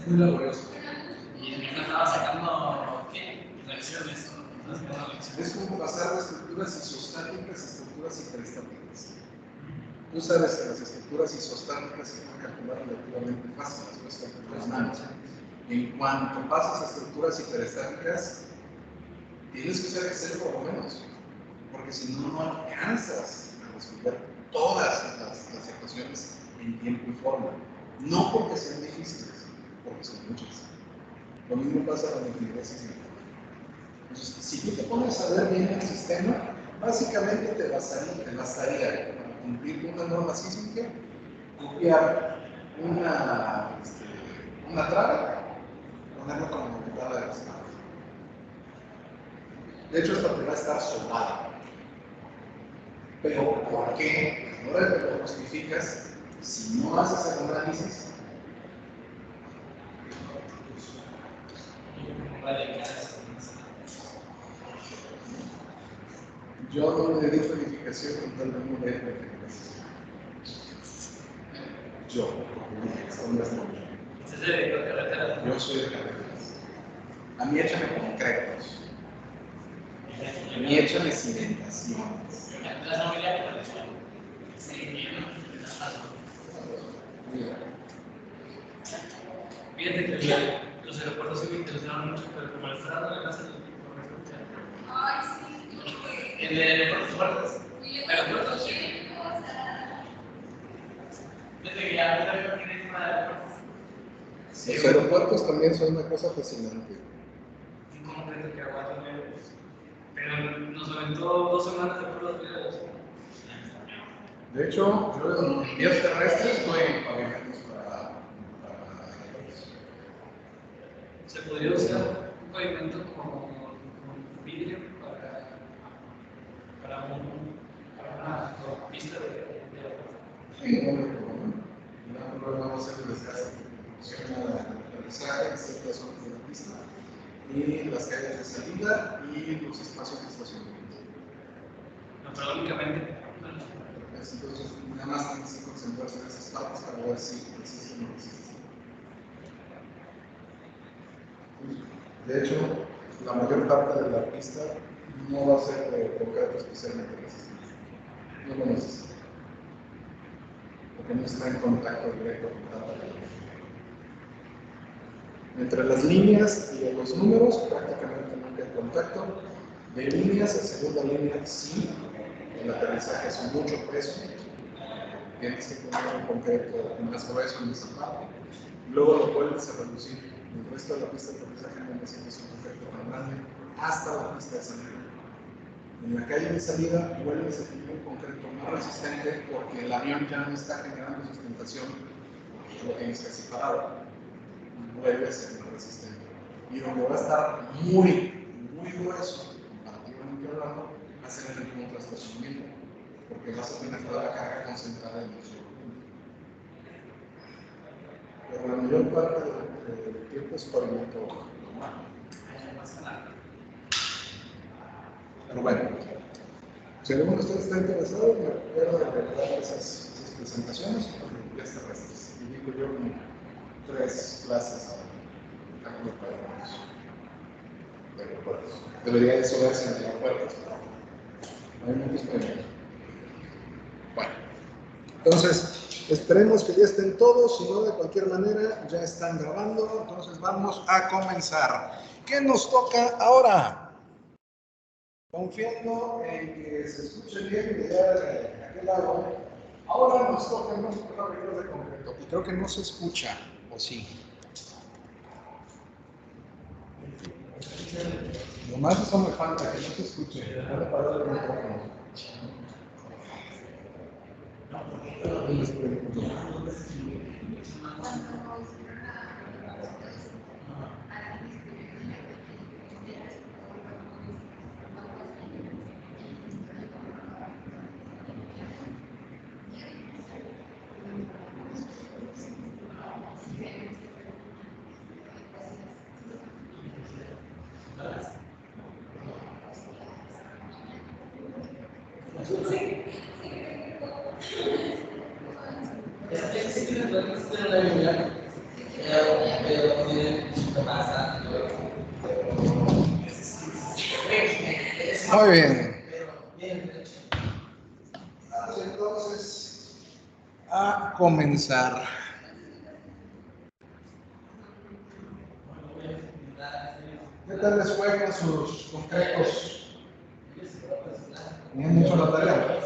muy laborioso. Y estaba sacando, ¿qué? Lecciones. Es como pasar de estructuras isostáticas a estructuras hiperestáticas. Tú sabes que las estructuras isostáticas se pueden calcular relativamente fácil, las puedes calcular con las manos. En cuanto pasas a estructuras hiperestáticas, tienes que usar Excel por lo menos, porque si no, no alcanzas a resolver todas las ecuaciones en tiempo y forma. No porque sean difíciles, porque son muchas. Lo mismo pasa con la ingeniería sísmica. Entonces, si tú te pones a ver bien el sistema, básicamente te bastaría para cumplir una norma sísmica, copiar una trave, ponerla como tabla de respaldo. De hecho, esta te va a estar soldada. Pero, ¿por qué? A la hora de que lo justificas, si no haces el análisis, yo no le di codificación con tal de no leer codificación. Yo, porque dije, esto no es mucho. Yo soy de carreteras. A mí échame concretos. A mí échame cimentaciones. Mira. Fíjate que los aeropuertos sí me interesaron mucho, pero como el estado de la casa Ay, sí. el aeropuerto fuertes. Aeropuertos sí. Desde que ya no sabía que era para aeropuertos. Los aeropuertos también son una cosa fascinante. ¿Cómo crees que aguanta medio? Pero nos aventó 2 semanas de puros videos. De hecho, yo en vías terrestres estoy en pavimentos para Se podría usar un pavimento con vidrio para una pista de sí, no hay problema. No problema va a ser el desgaste que proporciona el aterrizaje en ciertas zonas de la pista y las calles de salida y los espacios de estacionamiento. no, pero únicamente. Entonces, nada más tienes que concentrarse en esas partes para ver si existe o no existe. De hecho, la mayor parte de la pista no va a ser de concreto especialmente resistente. No lo necesita. Porque no está en contacto directo con la pared. Entre las líneas y los números, prácticamente nunca hay contacto. De líneas a segunda línea, sí. El aterrizaje es mucho peso. Tienes que poner un concreto más grueso en esa parte. Luego lo vuelves a reducir. El resto de la pista de aterrizaje no necesitas un concreto tan grande hasta la pista de salida. En la calle de salida vuelves a tener un concreto más resistente porque el avión ya no está generando sustentación, lo tienes casi parado. Vuelve a ser más resistente. Y donde va a estar muy grueso, comparativamente hablando, va a ser en el punto de estacionamiento, porque vas a tener toda la carga concentrada en el solo punto. Pero la mayor parte del tiempo es pavimento normal. Pero bueno, si alguno de ustedes está interesado, me recuerdo de preparar esas presentaciones con vías terrestres. Y digo yo como 3 clases de cálculo de aeropuertos. Debería eso verse en aeropuertos, pero hay muchos premios. Bueno, entonces esperemos que ya estén todos, si no de cualquier manera ya están grabando, entonces vamos a comenzar. ¿Qué nos toca ahora? Confiando en que se escuche bien de aquel lado, ahora nos toca unos proveedores de concreto. Y creo que no se escucha, ¿o sí? Nomás eso me falta, que no se escuche. Voy a parar el micrófono. Muy bien. Vamos entonces a comenzar. ¿Qué tal les fue con sus concretos? ¿Tenían mucho la tarea?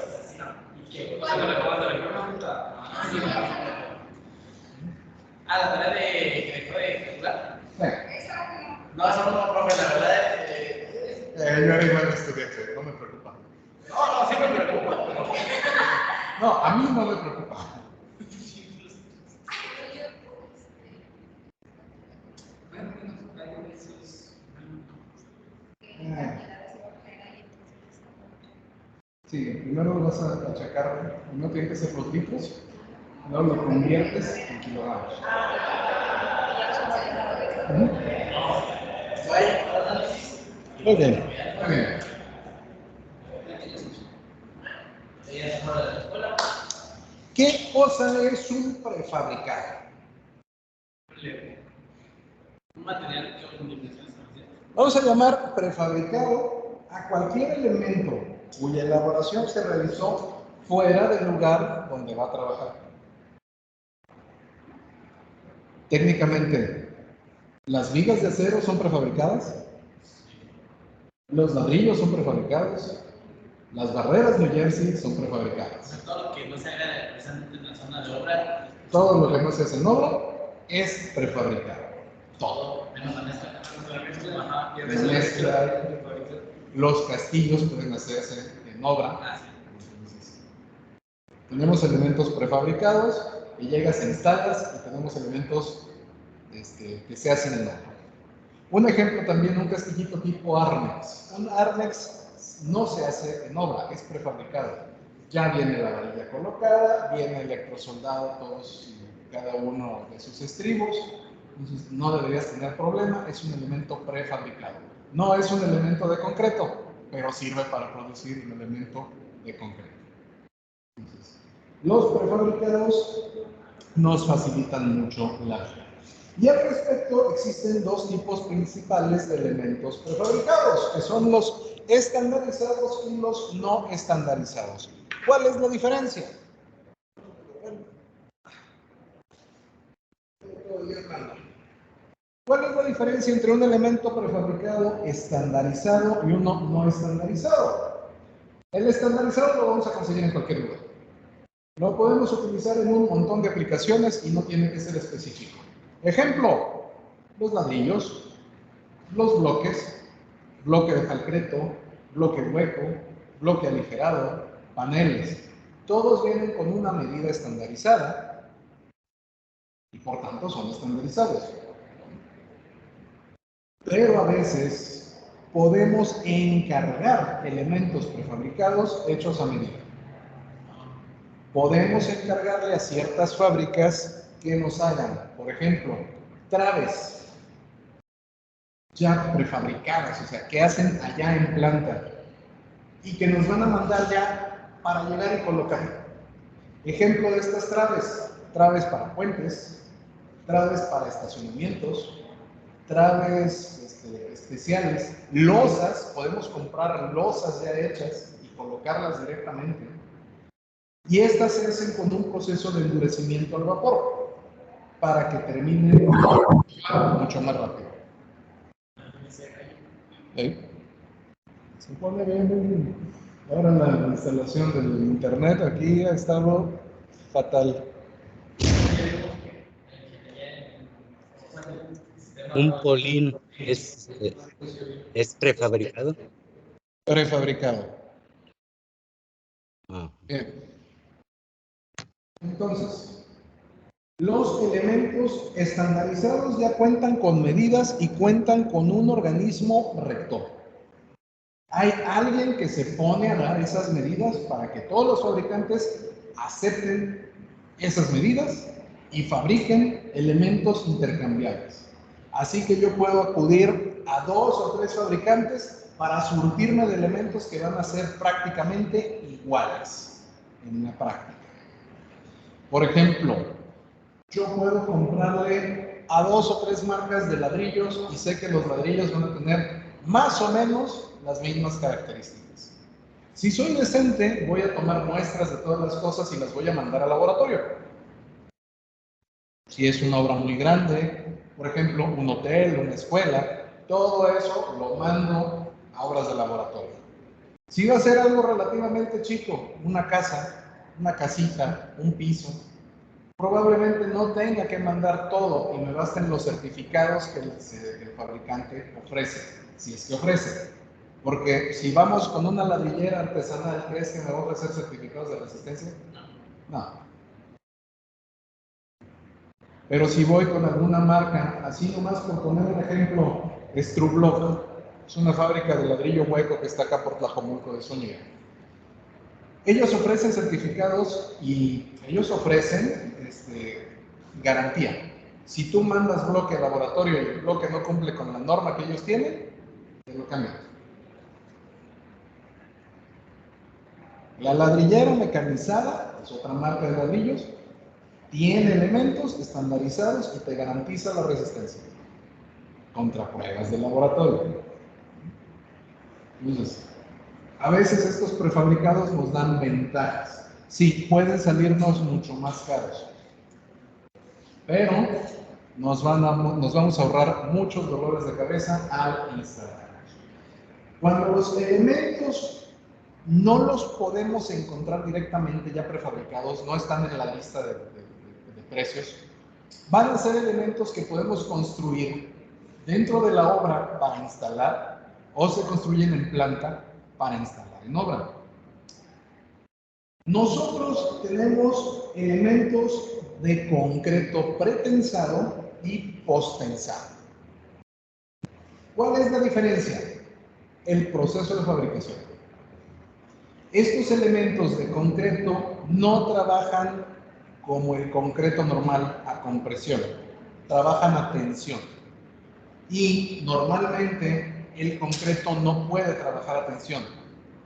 La tarea de que dejó de calcular. Sí. No, eso no, profe, la verdad Yo era igual estudiante, no me preocupa. No, sí me preocupa. No, a mí no me preocupa. Sí, primero vas a checar, primero tienen que ser los litros, luego lo conviertes en kilogramos. Muy bien, muy bien. ¿Qué cosa es un prefabricado? Un material con dimensiones. Vamos a llamar prefabricado a cualquier elemento cuya elaboración se realizó fuera del lugar donde va a trabajar. Técnicamente, ¿las vigas de acero son prefabricadas? ¿Los ladrillos son prefabricados? ¿Las barreras New Jersey son prefabricadas? Todo lo que no se haga precisamente en la zona de obra. Todo lo que no se hace en obra es prefabricado. Todo. Menos la mezcla. La mezcla, los castillos pueden hacerse en obra. Entonces, tenemos elementos prefabricados y llegas, instalas y tenemos elementos que se hacen en obra. Un ejemplo también, un castillito tipo Arnex. Un Arnex no se hace en obra, es prefabricado. Ya viene la varilla colocada, viene electrosoldado todos y cada uno de sus estribos. Entonces no deberías tener problema, es un elemento prefabricado. No es un elemento de concreto, pero sirve para producir un elemento de concreto. Entonces, los prefabricados nos facilitan mucho la vida. Y al respecto existen dos tipos principales de elementos prefabricados, que son los estandarizados y los no estandarizados. ¿Cuál es la diferencia? ¿Cuál es la diferencia entre un elemento prefabricado estandarizado y uno no estandarizado? El estandarizado lo vamos a conseguir en cualquier lugar. Lo podemos utilizar en un montón de aplicaciones y no tiene que ser específico. Ejemplo, los ladrillos, los bloques, bloque de concreto, bloque hueco, bloque aligerado, paneles. Todos vienen con una medida estandarizada y por tanto son estandarizados. Pero a veces podemos encargar elementos prefabricados hechos a medida. Podemos encargarle a ciertas fábricas que nos hagan, por ejemplo, traves ya prefabricadas, o sea, que hacen allá en planta y que nos van a mandar ya para llegar y colocar. Ejemplo de estas traves, traves para puentes, traves para estacionamientos, traves especiales, losas, podemos comprar losas ya hechas y colocarlas directamente. Y estas se hacen con un proceso de endurecimiento al vapor para que termine mucho más rápido. Se pone bien. Ahora la instalación del internet aquí ha estado fatal. ¿Un polín es prefabricado? Prefabricado. Ah. Bien. Entonces, los elementos estandarizados ya cuentan con medidas y cuentan con un organismo rector. Hay alguien que se pone a dar esas medidas para que todos los fabricantes acepten esas medidas y fabriquen elementos intercambiables. Así que yo puedo acudir a 2 o 3 fabricantes para surtirme de elementos que van a ser prácticamente iguales en la práctica. Por ejemplo, yo puedo comprarle a 2 o 3 marcas de ladrillos y sé que los ladrillos van a tener más o menos las mismas características. Si soy decente, voy a tomar muestras de todas las cosas y las voy a mandar al laboratorio. Si es una obra muy grande, por ejemplo, un hotel, una escuela, todo eso lo mando a obras de laboratorio. Si va a ser algo relativamente chico, una casa, una casita, un piso, probablemente no tenga que mandar todo y me basten los certificados que el fabricante ofrece, si es que ofrece. Porque si vamos con una ladrillera artesanal, ¿crees que me va a ofrecer certificados de resistencia? No. Pero si voy con alguna marca, así nomás por poner un ejemplo, Strublock, es una fábrica de ladrillo hueco que está acá por Tlajomulco de Zúñiga. Ellos ofrecen certificados y ellos ofrecen garantía. Si tú mandas bloque al laboratorio y el bloque no cumple con la norma que ellos tienen, te lo cambian. La ladrillera mecanizada, es otra marca de ladrillos, tiene elementos estandarizados y te garantiza la resistencia contra pruebas de laboratorio. Entonces, a veces estos prefabricados nos dan ventajas. Sí, pueden salirnos mucho más caros, pero nos vamos a ahorrar muchos dolores de cabeza al instalarlos. Cuando los elementos no los podemos encontrar directamente ya prefabricados, no están en la lista de precios, van a ser elementos que podemos construir dentro de la obra para instalar o se construyen en planta para instalar en obra. Nosotros tenemos elementos de concreto pretensado y posttensado. ¿Cuál es la diferencia? El proceso de fabricación. Estos elementos de concreto no trabajan como el concreto normal a compresión, trabajan a tensión. Y normalmente el concreto no puede trabajar a tensión,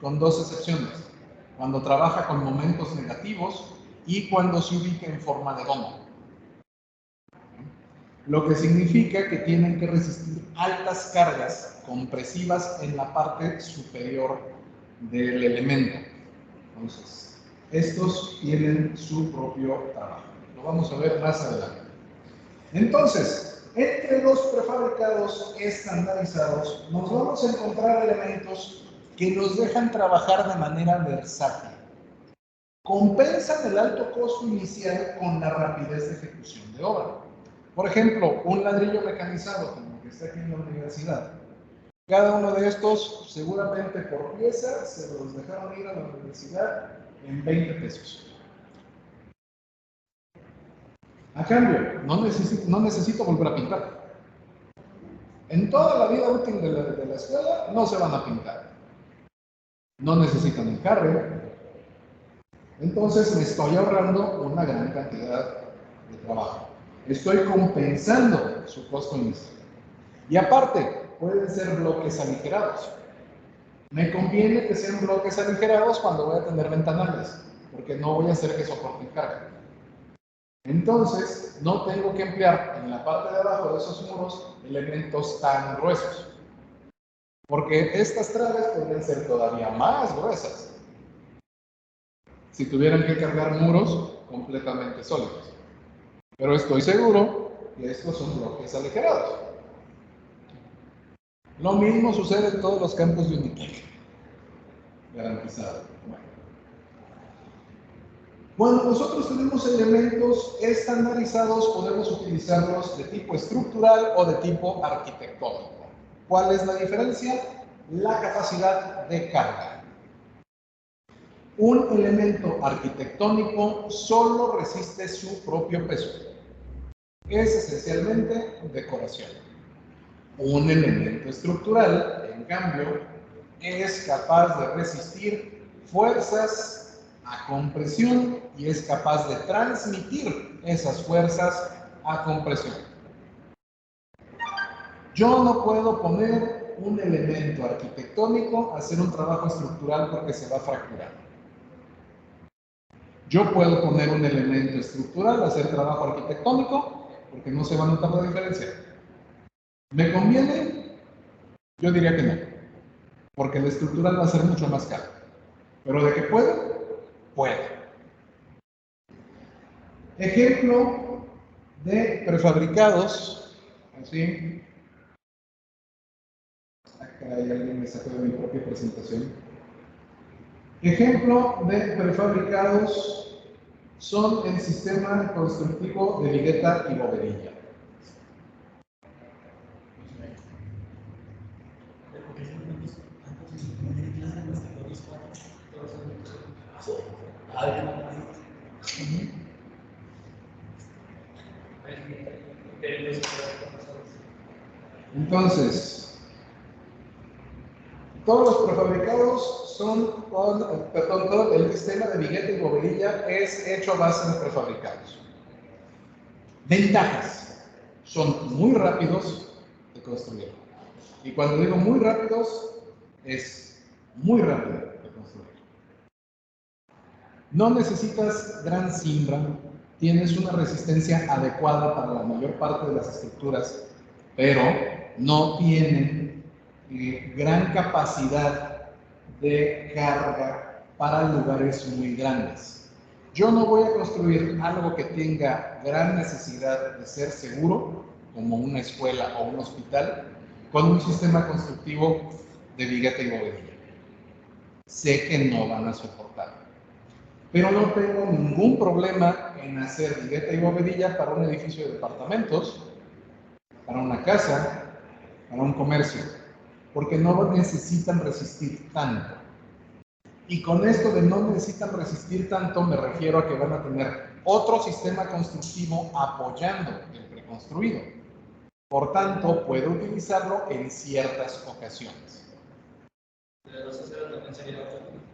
con dos excepciones: cuando trabaja con momentos negativos y cuando se ubica en forma de domo. Lo que significa que tienen que resistir altas cargas compresivas en la parte superior del elemento. Entonces, estos tienen su propio trabajo. Lo vamos a ver más adelante. Entonces, entre los prefabricados estandarizados nos vamos a encontrar elementos que nos dejan trabajar de manera versátil. Compensan el alto costo inicial con la rapidez de ejecución de obra. Por ejemplo, un ladrillo mecanizado, como el que está aquí en la universidad. Cada uno de estos, seguramente por pieza, se los dejaron ir a la universidad en 20 pesos. A cambio, no necesito volver a pintar. En toda la vida útil de la escuela no se van a pintar. No necesitan encarre. Entonces me estoy ahorrando una gran cantidad de trabajo. Estoy compensando su costo inicial. Y aparte, pueden ser bloques aligerados. Me conviene que sean bloques aligerados cuando voy a tener ventanales, porque no voy a hacer que soporten carga. Entonces, no tengo que emplear en la parte de abajo de esos muros elementos tan gruesos, porque estas traves podrían ser todavía más gruesas si tuvieran que cargar muros completamente sólidos. Pero estoy seguro que estos son bloques aligerados. Lo mismo sucede en todos los campos de Unitec. Garantizado. Cuando nosotros tenemos elementos estandarizados, podemos utilizarlos de tipo estructural o de tipo arquitectónico. ¿Cuál es la diferencia? La capacidad de carga. Un elemento arquitectónico solo resiste su propio peso. Es esencialmente decoración. Un elemento estructural, en cambio, es capaz de resistir fuerzas a compresión y es capaz de transmitir esas fuerzas a compresión. Yo no puedo poner un elemento arquitectónico a hacer un trabajo estructural porque se va a fracturar. Yo puedo poner un elemento estructural a hacer trabajo arquitectónico porque no se va a notar la diferencia. ¿Me conviene? Yo diría que no, porque la estructural va a ser mucho más cara. Pero de que puede, puede. Ejemplo de prefabricados, así. Acá hay alguien me sacó de mi propia presentación. Ejemplo de prefabricados son el sistema constructivo de vigueta y bovedilla. Entonces, todos los prefabricados son todo el sistema de vigueta y bovedilla es hecho a base de prefabricados. Ventajas: son muy rápidos de construir. Y cuando digo muy rápidos, es muy rápido de construir. No necesitas gran siembra, tienes una resistencia adecuada para la mayor parte de las estructuras, pero no tienen gran capacidad de carga para lugares muy grandes. Yo no voy a construir algo que tenga gran necesidad de ser seguro, como una escuela o un hospital, con un sistema constructivo de vigueta y bovedilla. Sé que no van a soportar. Pero no tengo ningún problema en hacer vigueta y bovedilla para un edificio de departamentos, para una casa, para un comercio, porque no necesitan resistir tanto. Y con esto de no necesitan resistir tanto, me refiero a que van a tener otro sistema constructivo apoyando el preconstruido. Por tanto, puedo utilizarlo en ciertas ocasiones.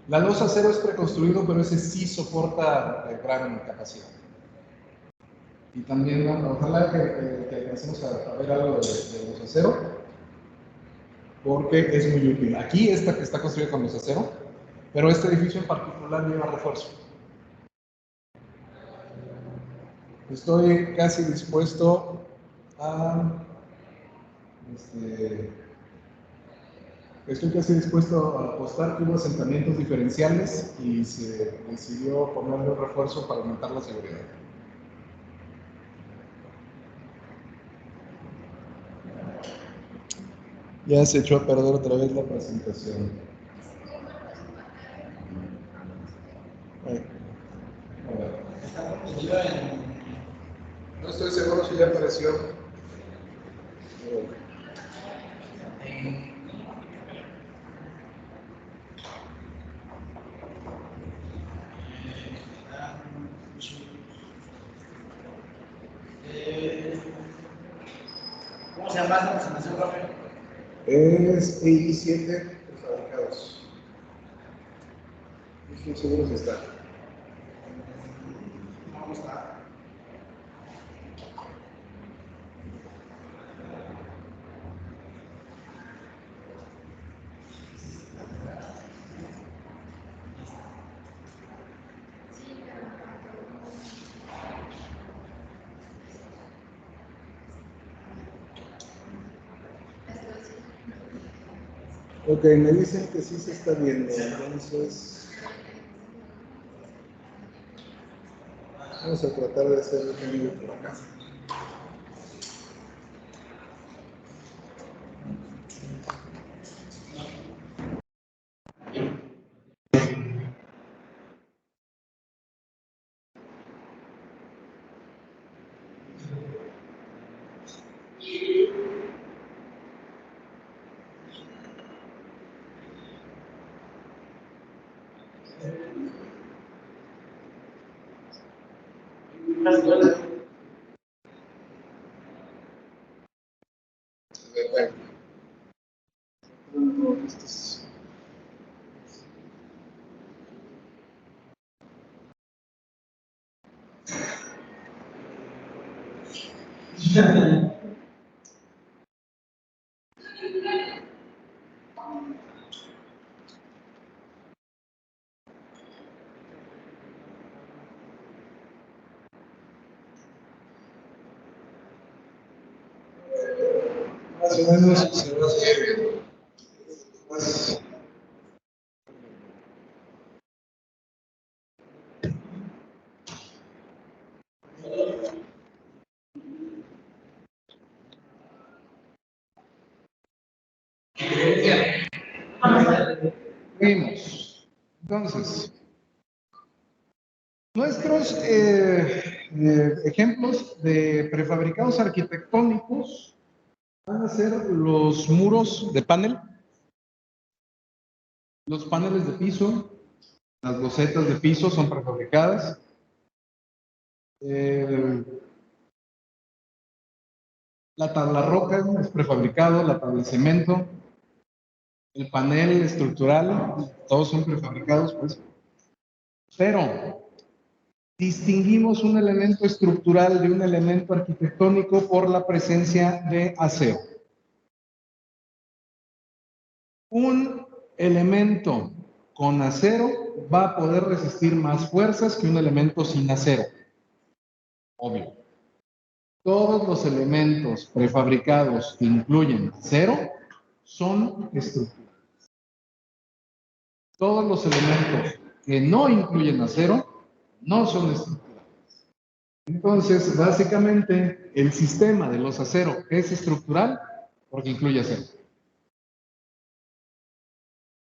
La losa acero es preconstruido, pero ese sí soporta gran capacidad. Y también, ojalá que alcancemos a ver algo de losa acero, porque es muy útil. Aquí esta que está construida con losa acero, pero este edificio en particular lleva refuerzo. Estoy casi dispuesto a apostar que hubo asentamientos diferenciales y se decidió ponerle un refuerzo para aumentar la seguridad. Ya se echó a perder otra vez la presentación. No estoy seguro si ya apareció. ¿Cómo se llama esta presentación, profe? Es EI7 prefabricados. No estoy seguro si está. ¿Cómo está? Ok, me dicen que sí se está viendo, entonces vamos a tratar de hacer el cambio por acá. Más o menos se va a seguir viendo. Seguimos. Entonces, nuestros ejemplos de prefabricados arquitectónicos van a ser los muros de panel, los paneles de piso, las losetas de piso son prefabricadas. La tabla roca es prefabricado, la tabla de cemento, el panel estructural, todos son prefabricados, pues. Pero distinguimos un elemento estructural de un elemento arquitectónico por la presencia de acero. Un elemento con acero va a poder resistir más fuerzas que un elemento sin acero. Obvio. Todos los elementos prefabricados que incluyen acero son estructurales. Todos los elementos que no incluyen acero no son estructurales. Entonces, básicamente, el sistema de los aceros es estructural porque incluye acero.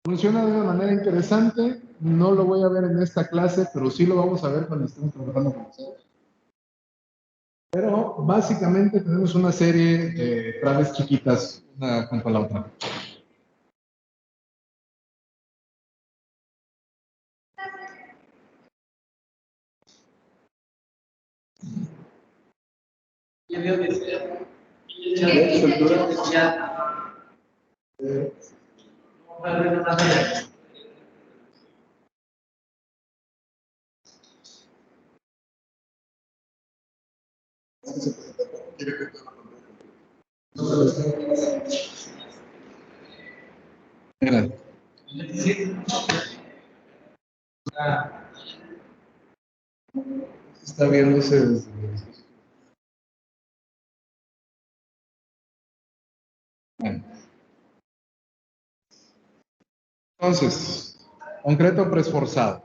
Funciona de una manera interesante, no lo voy a ver en esta clase, pero sí lo vamos a ver cuando estemos trabajando con aceros. Pero básicamente tenemos una serie de traves chiquitas, una junto a la otra. Mira. Está viéndose desde... Bueno. Entonces, concreto preesforzado.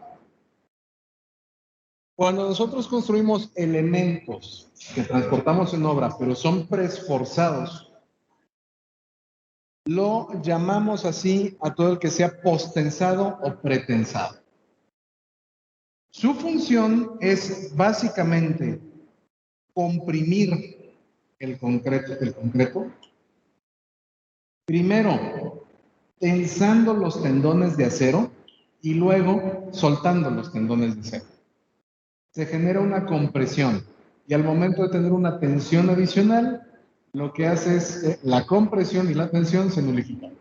Cuando nosotros construimos elementos que transportamos en obra, pero son preesforzados, lo llamamos así a todo el que sea postensado o pretensado. Su función es básicamente comprimir el concreto. Primero, tensando los tendones de acero y luego soltando los tendones de acero. Se genera una compresión y al momento de tener una tensión adicional, lo que hace es que la compresión y la tensión se nulifican.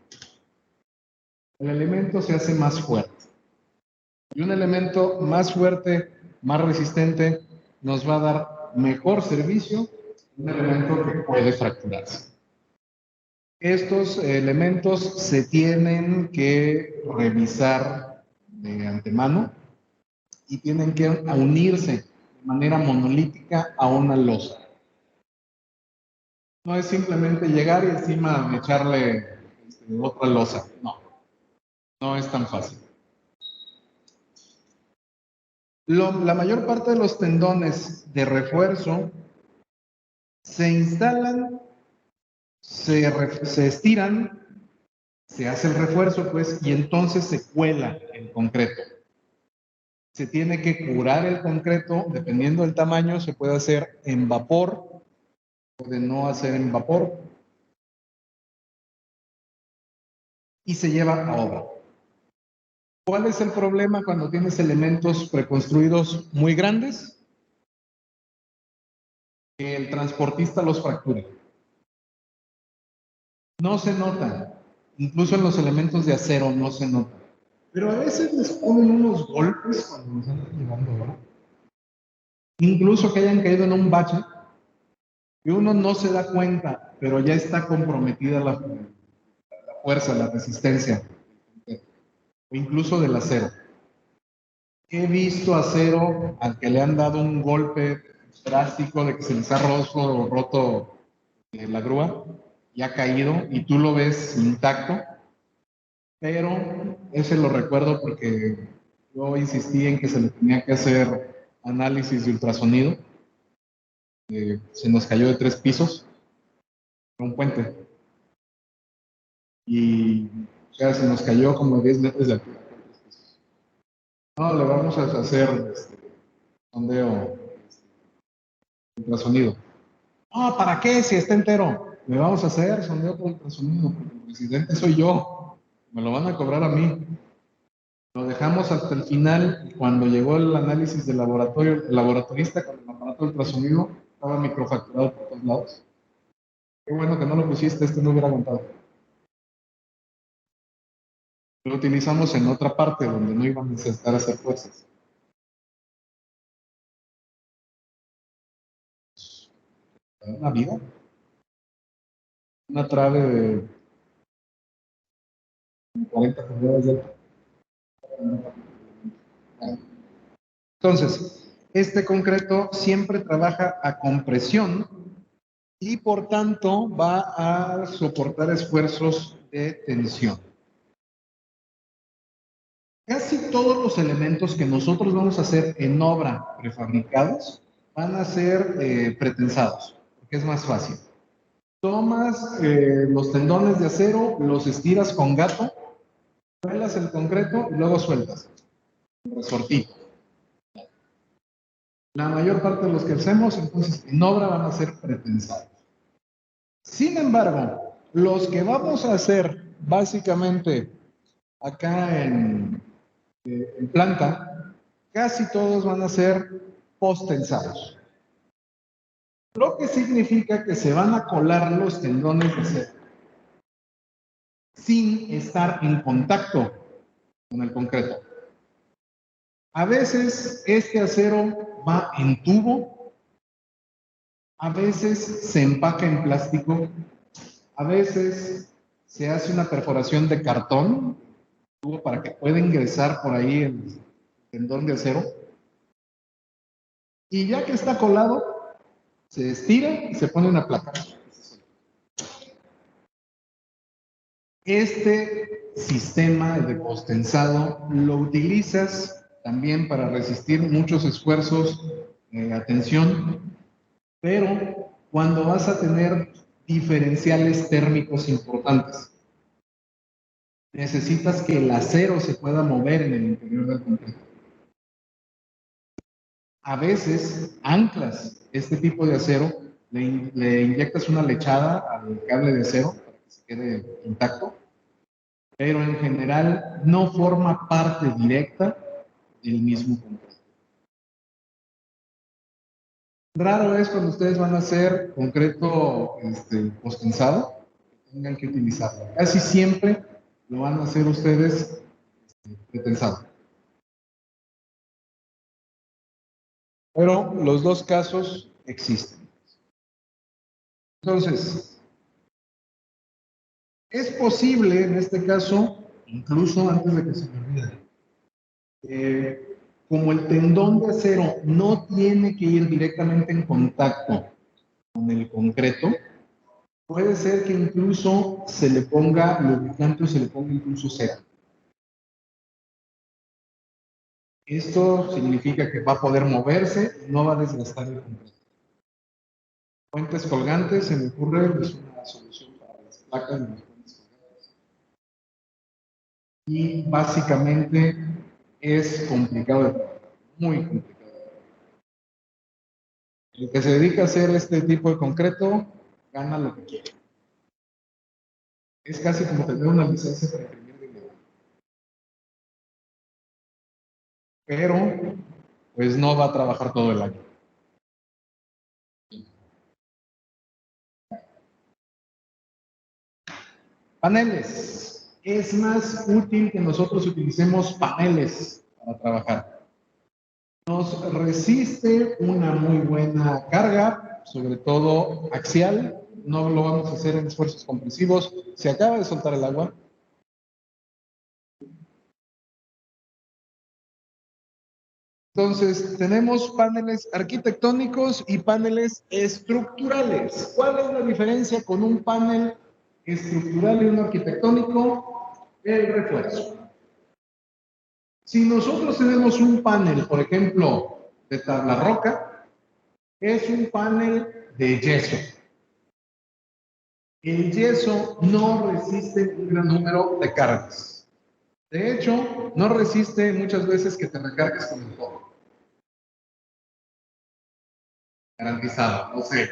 El elemento se hace más fuerte. Y un elemento más fuerte, más resistente, nos va a dar mejor servicio, un elemento que puede fracturarse. Estos elementos se tienen que revisar de antemano y tienen que unirse de manera monolítica a una losa. No es simplemente llegar y encima echarle otra losa. No es tan fácil. La mayor parte de los tendones de refuerzo se instalan, se estiran, se hace el refuerzo, pues, y entonces se cuela el concreto. Se tiene que curar el concreto, dependiendo del tamaño, se puede hacer en vapor, puede no hacer en vapor, y se lleva a obra. ¿Cuál es el problema cuando tienes elementos preconstruidos muy grandes? Que el transportista los fractura. No se nota, incluso en los elementos de acero no se nota. Pero a veces les ponen unos golpes cuando los andan llevando ahora. Incluso que hayan caído en un bache, que uno no se da cuenta, pero ya está comprometida la fuerza, la resistencia, o incluso del acero. He visto acero al que le han dado un golpe drástico de que se les ha roto la grúa y ha caído y tú lo ves intacto, pero ese lo recuerdo porque yo insistí en que se le tenía que hacer análisis de ultrasonido. Se nos cayó de 3 pisos, un puente. y ya se nos cayó como 10 metros de altura. No, le vamos a hacer sondeo ultrasonido. No, ¿para qué? Si está entero. Le vamos a hacer sondeo por ultrasonido, porque el presidente soy yo. Me lo van a cobrar a mí. Lo dejamos hasta el final. Cuando llegó el análisis del laboratorio, el laboratorista con el aparato de ultrasonido estaba microfracturado por todos lados. Qué bueno que no lo pusiste, no hubiera aguantado. Lo utilizamos en otra parte donde no iban a necesitar hacer fuerzas. Una vida. Una trave de 40 pulgadas de alto. Entonces, este concreto siempre trabaja a compresión y por tanto va a soportar esfuerzos de tensión. Casi todos los elementos que nosotros vamos a hacer en obra prefabricados van a ser pretensados, porque es más fácil. Tomas los tendones de acero, los estiras con gato, vuelas el concreto y luego sueltas. Resortito. La mayor parte de los que hacemos, entonces, en obra van a ser pretensados. Sin embargo, los que vamos a hacer básicamente acá en planta, casi todos van a ser postensados. Lo que significa que se van a colar los tendones de acero sin estar en contacto con el concreto. A veces este acero va en tubo, a veces se empaca en plástico, a veces se hace una perforación de cartón para que pueda ingresar por ahí el tendón de acero. Y ya que está colado, se estira y se pone una placa. Este sistema de postensado lo utilizas también para resistir muchos esfuerzos a tensión, pero cuando vas a tener diferenciales térmicos importantes, necesitas que el acero se pueda mover en el interior del concreto. A veces anclas este tipo de acero, le inyectas una lechada al cable de acero para que se quede intacto, pero en general no forma parte directa del mismo concreto. Raro es cuando ustedes van a hacer concreto postensado, que tengan que utilizarlo. Casi siempre lo van a hacer ustedes pretensado. Pero los dos casos existen. Entonces, es posible en este caso, incluso antes de que se me olvide, como el tendón de acero no tiene que ir directamente en contacto con el concreto, puede ser que incluso se le ponga lubricante o se le ponga incluso cera. Esto significa que va a poder moverse y no va a desgastar el concreto. Puentes colgantes, se me ocurre, es una solución para las placas de los puentes colgantes. Y básicamente es complicado de trabajar, muy complicado. El que se dedica a hacer este tipo de concreto gana lo que quiere. Es casi como tener una licencia para imprimir dinero. Pero, pues no va a trabajar todo el año. Paneles. Es más útil que nosotros utilicemos paneles para trabajar. Nos resiste una muy buena carga, sobre todo axial. No lo vamos a hacer en esfuerzos compresivos. Se acaba de soltar el agua. Entonces, tenemos paneles arquitectónicos y paneles estructurales. ¿Cuál es la diferencia con un panel estructural y uno arquitectónico? El refuerzo. Si nosotros tenemos un panel, por ejemplo, de tabla roca, es un panel de yeso. El yeso no resiste un gran número de cargas. De hecho, no resiste muchas veces que te recargues con el todo. Garantizado, no sé.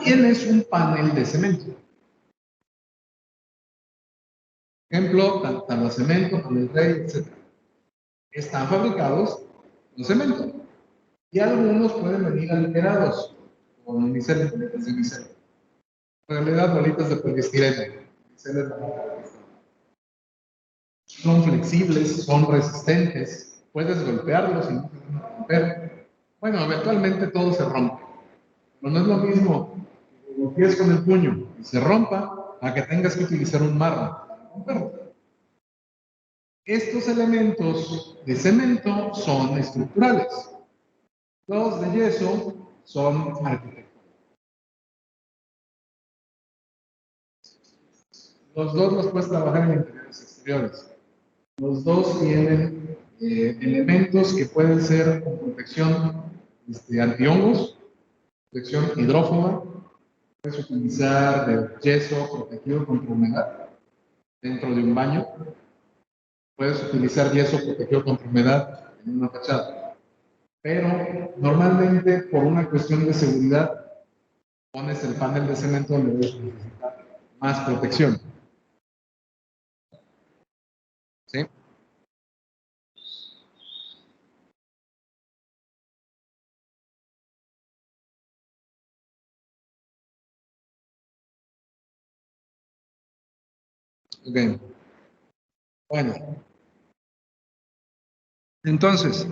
Tienes un panel de cemento. Ejemplo, Tabla-Cemento, Panel Rey, etc. Están fabricados con cemento. Y algunos pueden venir alterados con micel, bolitas de micel. En realidad, bolitas de polistireno. Son flexibles, son resistentes, puedes golpearlos y no se van a romper. Bueno, eventualmente todo se rompe. Pero no es lo mismo que lo golpees con el puño y se rompa a que tengas que utilizar un marro para romperlo. Estos elementos de cemento son estructurales. Los de yeso son arquitectónicos. Los dos los puedes trabajar en interiores exteriores. Los dos tienen elementos que pueden ser con protección antihongos, protección hidrófoba. Puedes utilizar de yeso protegido contra humedad dentro de un baño. Puedes utilizar yeso protegido contra humedad en una fachada. Pero normalmente, por una cuestión de seguridad, pones el panel de cemento donde debes necesitar más protección. ¿Sí? Ok. Bueno. Entonces,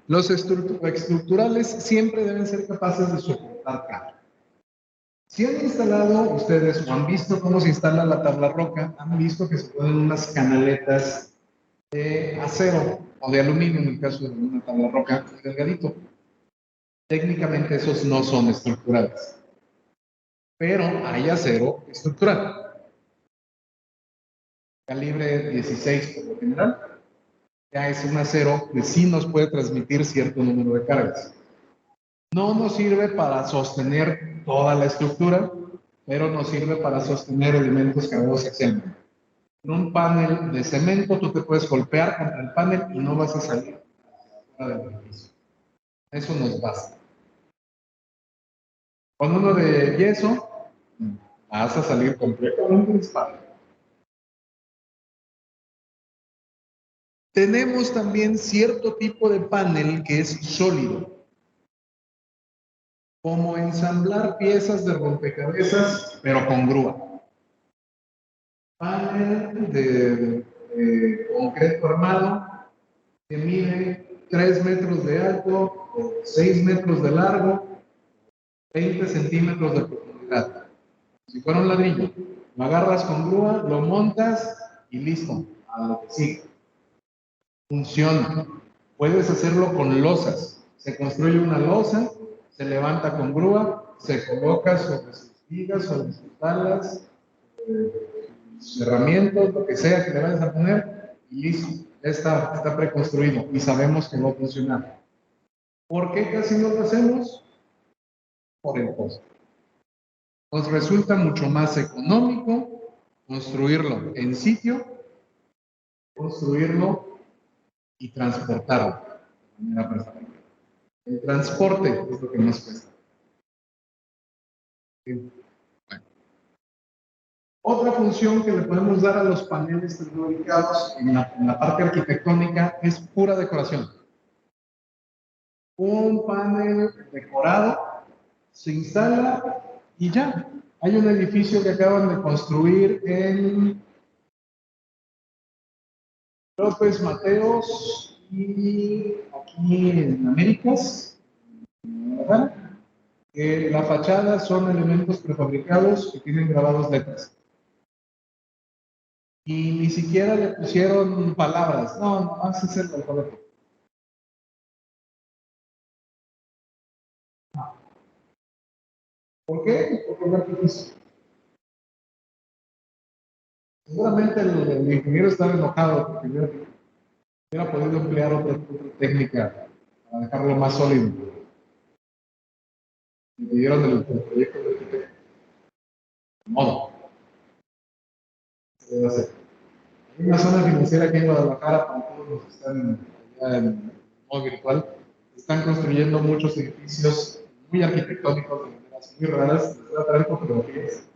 los estructurales siempre deben ser capaces de soportar carga. Si han instalado ustedes o han visto cómo se instala la tabla roca, han visto que se ponen unas canaletas de acero o de aluminio en el caso de una tabla roca delgadito. Técnicamente esos no son estructurales, pero hay acero estructural. Calibre 16 por lo general, ya es un acero que sí nos puede transmitir cierto número de cargas. No nos sirve para sostener toda la estructura, pero nos sirve para sostener elementos cargados axialmente. En un panel de cemento tú te puedes golpear contra el panel y no vas a salir fuera del edificio. Eso nos basta. Con uno de yeso vas a salir completamente disparado. Tenemos también cierto tipo de panel que es sólido, como ensamblar piezas de rompecabezas, pero con grúa. Panel de concreto armado que mide 3 metros de alto, 6 metros de largo, 20 centímetros de profundidad. Si fuera un ladrillo, lo agarras con grúa, lo montas y listo, a lo que sigue. Funciona. Puedes hacerlo con losas. Se construye una losa, se levanta con grúa, se coloca sobre sus vigas, sobre sus tablas, herramientas, lo que sea que le vayas a poner, y listo. Está preconstruido y sabemos que va a funcionar. ¿Por qué casi no lo hacemos? Por el costo. Nos resulta mucho más económico construirlo en sitio, construirlo y transportarlo de manera preferente. El transporte es lo que más cuesta. Bueno. Otra función que le podemos dar a los paneles prefabricados en la parte arquitectónica es pura decoración. Un panel decorado se instala y ya. Hay un edificio que acaban de construir en López Mateos y aquí en Américas, ¿verdad? La fachada son elementos prefabricados que tienen grabados letras. Y ni siquiera le pusieron palabras, no, nomás es el alfabeto. ¿Por qué? Porque es artificio. Seguramente el ingeniero estaba enojado porque Hubiera podido emplear otra técnica para dejarlo más sólido. Me dieron el proyecto de arquitecto. Modo. Se debe hacer. Hay una zona financiera aquí en Guadalajara, para todos los que están allá en modo virtual, están construyendo muchos edificios muy arquitectónicos de maneras muy raras. Les voy a traer fotografías.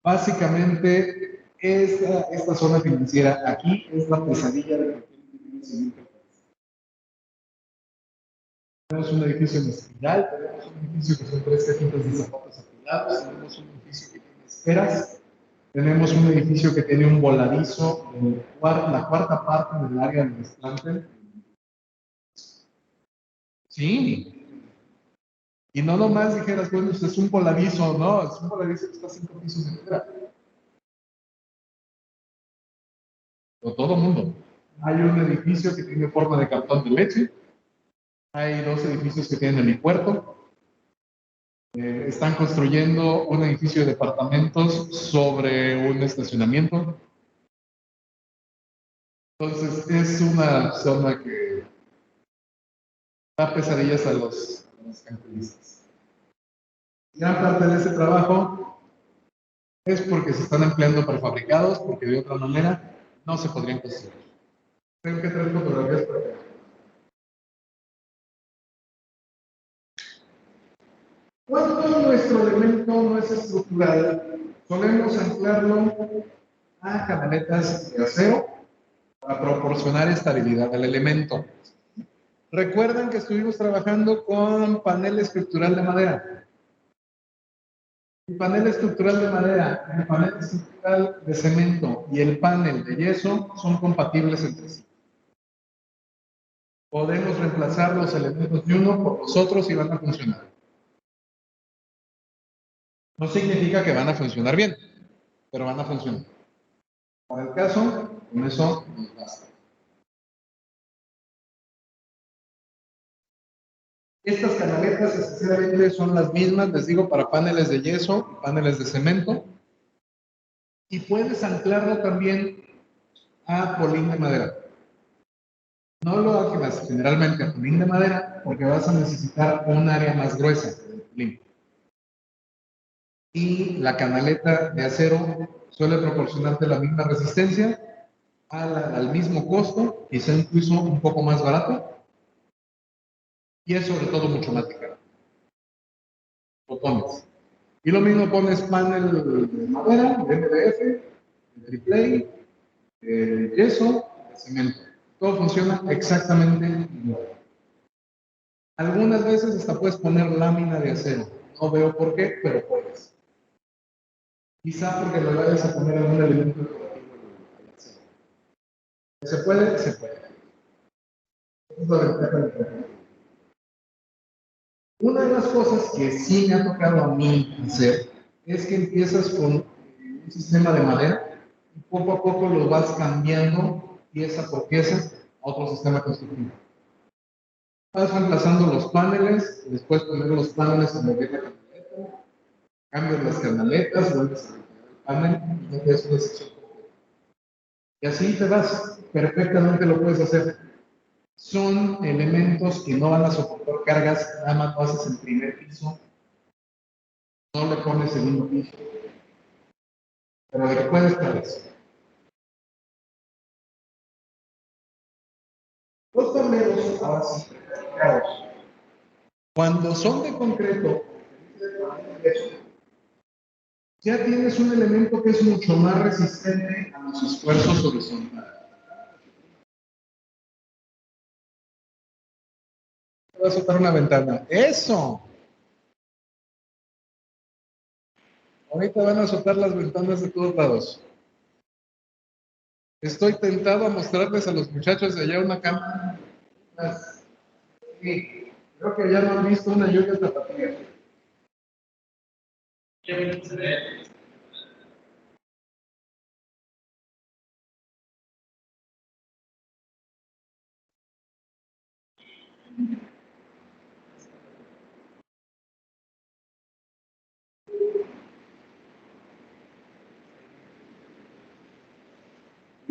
Básicamente, esta zona financiera aquí es la pesadilla de cualquier ingeniero civil. Tenemos un edificio en espiral, tenemos un edificio que son 3 cajitas de zapatos apilados, tenemos un edificio que tiene esferas, tenemos un edificio que tiene un voladizo en la cuarta parte del área del desplante. Sí. Y no nomás dijeras, bueno, es un voladizo, no, es un voladizo que está a 5 pisos de altura. O todo mundo. Hay un edificio que tiene forma de cartón de leche, hay 2 edificios que tienen helipuerto. Están construyendo un edificio de departamentos sobre un estacionamiento. Entonces, es una zona que da pesadillas a los campistas. Gran parte de ese trabajo es porque se están empleando prefabricados, porque de otra manera no se podrían construir. Tengo que traer fotografías para acá. Cuando nuestro elemento no es estructural, solemos anclarlo a canaletas de acero para proporcionar estabilidad al elemento. Recuerden que estuvimos trabajando con panel estructural de madera. El panel estructural de madera, el panel estructural de cemento y el panel de yeso son compatibles entre sí. Podemos reemplazar los elementos de uno por los otros y van a funcionar. No significa que van a funcionar bien, pero van a funcionar. Para el caso, con eso nos basta. Estas canaletas esencialmente son las mismas, les digo, para paneles de yeso y paneles de cemento. Y puedes anclarlo también a polín de madera. No lo hagas generalmente a polín de madera porque vas a necesitar un área más gruesa del polín. Y la canaleta de acero suele proporcionarte la misma resistencia al mismo costo, quizá incluso un poco más barato, y es sobre todo mucho más ligero. Botones. Y lo mismo pones panel de madera, de MDF, de AAA, de yeso, de cemento. Todo funciona exactamente igual. Algunas veces hasta puedes poner lámina de acero. No veo por qué, pero puedes. Quizá porque le vayas a poner algún elemento decorativo al acero. ¿Se puede? Se puede. Es la ventaja del proyecto. Una de las cosas que sí me ha tocado a mí hacer es que empiezas con un sistema de madera y poco a poco lo vas cambiando pieza por pieza a otro sistema constructivo. Vas reemplazando los paneles, después poner los paneles en mover la canaleta, cambias las canaletas, vuelves a retirar el panel y ya tienes una sección completa. Y así te vas, perfectamente lo puedes hacer. Son elementos que no van a soportar cargas, nada más lo haces en primer piso, no le pones segundo piso, pero de que puedes, puedes. Los tableros, ahora sí, prefabricados, cuando son de concreto, ya tienes un elemento que es mucho más resistente a los esfuerzos horizontales. Voy a soltar una ventana. ¡Eso! Ahorita van a soltar las ventanas de todos lados. Estoy tentado a mostrarles a los muchachos de allá una cámara. Sí, creo que ya no han visto una lluvia tapatía. ¿Qué bien se ve?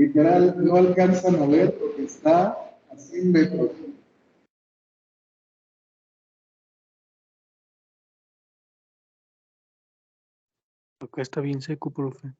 literal no alcanzan a ver porque está a 100 metros. Acá está bien seco, profe.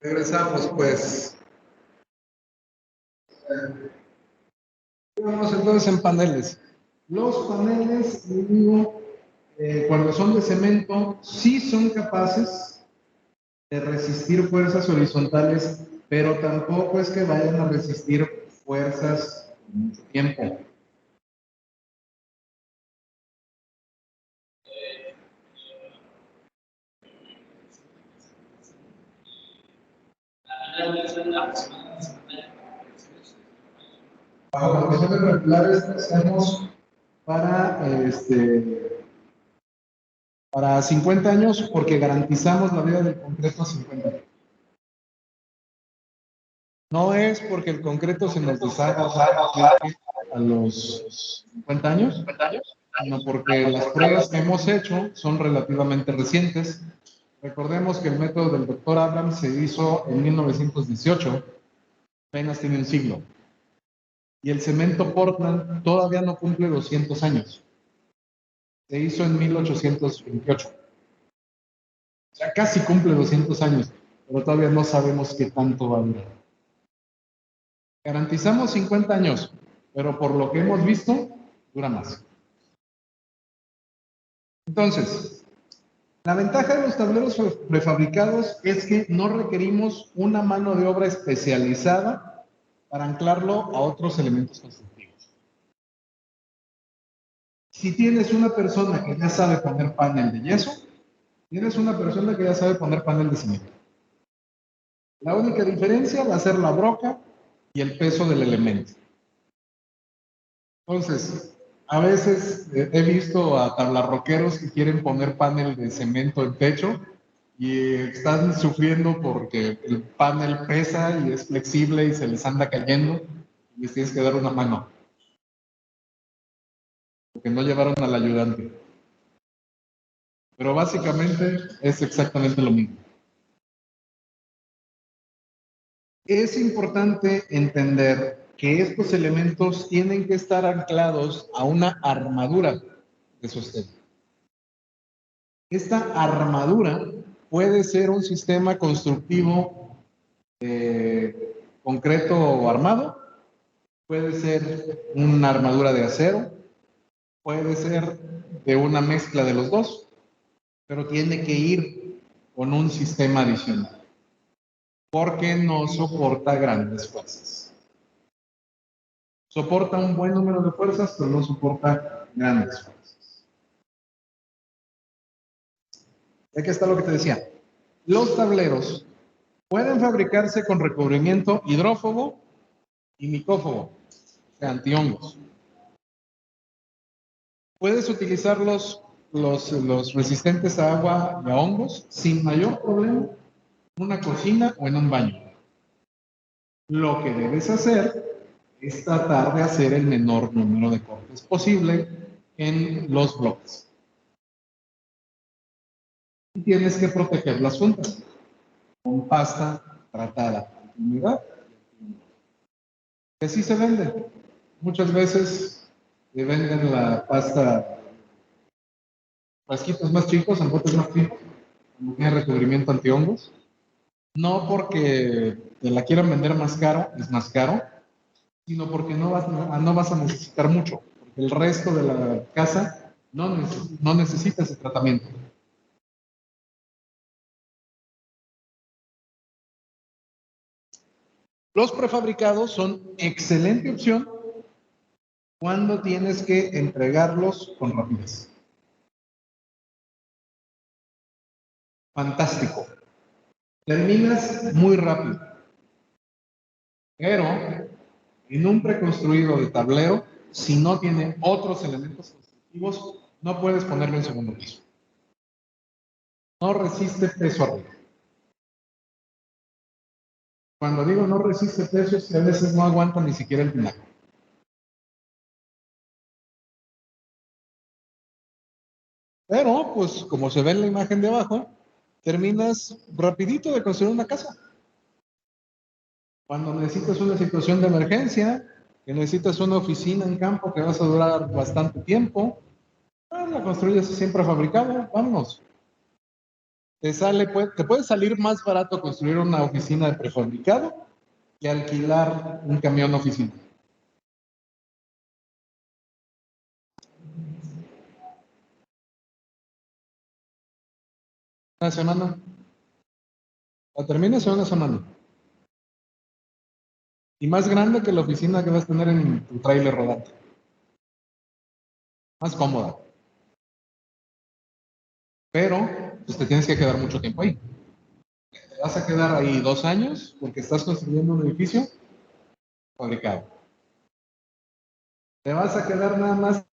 Regresamos, pues. Vamos entonces en paneles. Los paneles, digo, cuando son de cemento, sí son capaces de resistir fuerzas horizontales, pero tampoco es que vayan a resistir fuerzas por mucho tiempo. Bajo condiciones regulares hacemos para 50 años porque garantizamos la vida del concreto a 50 años. No es porque el concreto se nos deshaga a los 50 años, sino porque las pruebas que hemos hecho son relativamente recientes. Recordemos que el método del doctor Abrams se hizo en 1918, apenas tiene un siglo. Y el cemento Portland todavía no cumple 200 años. Se hizo en 1828. O sea, casi cumple 200 años, pero todavía no sabemos qué tanto va a durar. Garantizamos 50 años, pero por lo que hemos visto, dura más. Entonces, la ventaja de los tableros prefabricados es que no requerimos una mano de obra especializada para anclarlo a otros elementos constructivos. Si tienes una persona que ya sabe poner panel de yeso, tienes una persona que ya sabe poner panel de cemento. La única diferencia va a ser la broca y el peso del elemento. Entonces, a veces he visto a tablarroqueros que quieren poner panel de cemento en techo y están sufriendo porque el panel pesa y es flexible y se les anda cayendo y les tienes que dar una mano. Porque no llevaron al ayudante. Pero básicamente es exactamente lo mismo. Es importante entender que estos elementos tienen que estar anclados a una armadura de sostén. Esta armadura puede ser un sistema constructivo concreto o armado, puede ser una armadura de acero, puede ser de una mezcla de los dos, pero tiene que ir con un sistema adicional, porque no soporta grandes fuerzas. Soporta un buen número de fuerzas, pero no soporta grandes fuerzas. Aquí está lo que te decía. Los tableros pueden fabricarse con recubrimiento hidrófobo y micófobo, o sea, antihongos. Puedes utilizar los resistentes a agua y a hongos sin mayor problema en una cocina o en un baño. Lo que debes hacer es tratar de hacer el menor número de cortes posible en los bloques. Y tienes que proteger las juntas con pasta tratada con humedad. Que así se vende. Muchas veces le venden la pasta frasquitos más chicos, en botes más chicos, como tiene recubrimiento antihongos. No porque te la quieran vender más caro, es más caro, sino porque no vas a necesitar mucho, porque el resto de la casa no necesita ese tratamiento. Los prefabricados son excelente opción cuando tienes que entregarlos con rapidez. fantástico. Terminas muy rápido. Pero en un preconstruido de tablero, si no tiene otros elementos constructivos, no puedes ponerlo en segundo piso. No resiste peso arriba. Cuando digo no resiste peso, es que a veces no aguanta ni siquiera el pináculo. Pero, pues, como se ve en la imagen de abajo, terminas rapidito de construir una casa. Cuando necesitas una situación de emergencia, que necesitas una oficina en campo que vas a durar bastante tiempo, pues, la construyes siempre fabricada, vámonos. Te puede salir más barato construir una oficina de prefabricado que alquilar un camión oficina. Una semana. La terminas en una semana. Y más grande que la oficina que vas a tener en tu tráiler rodante. Más cómoda. Pero, pues te tienes que quedar mucho tiempo ahí. Te vas a quedar ahí 2 años porque estás construyendo un edificio fabricado. Te vas a quedar nada más.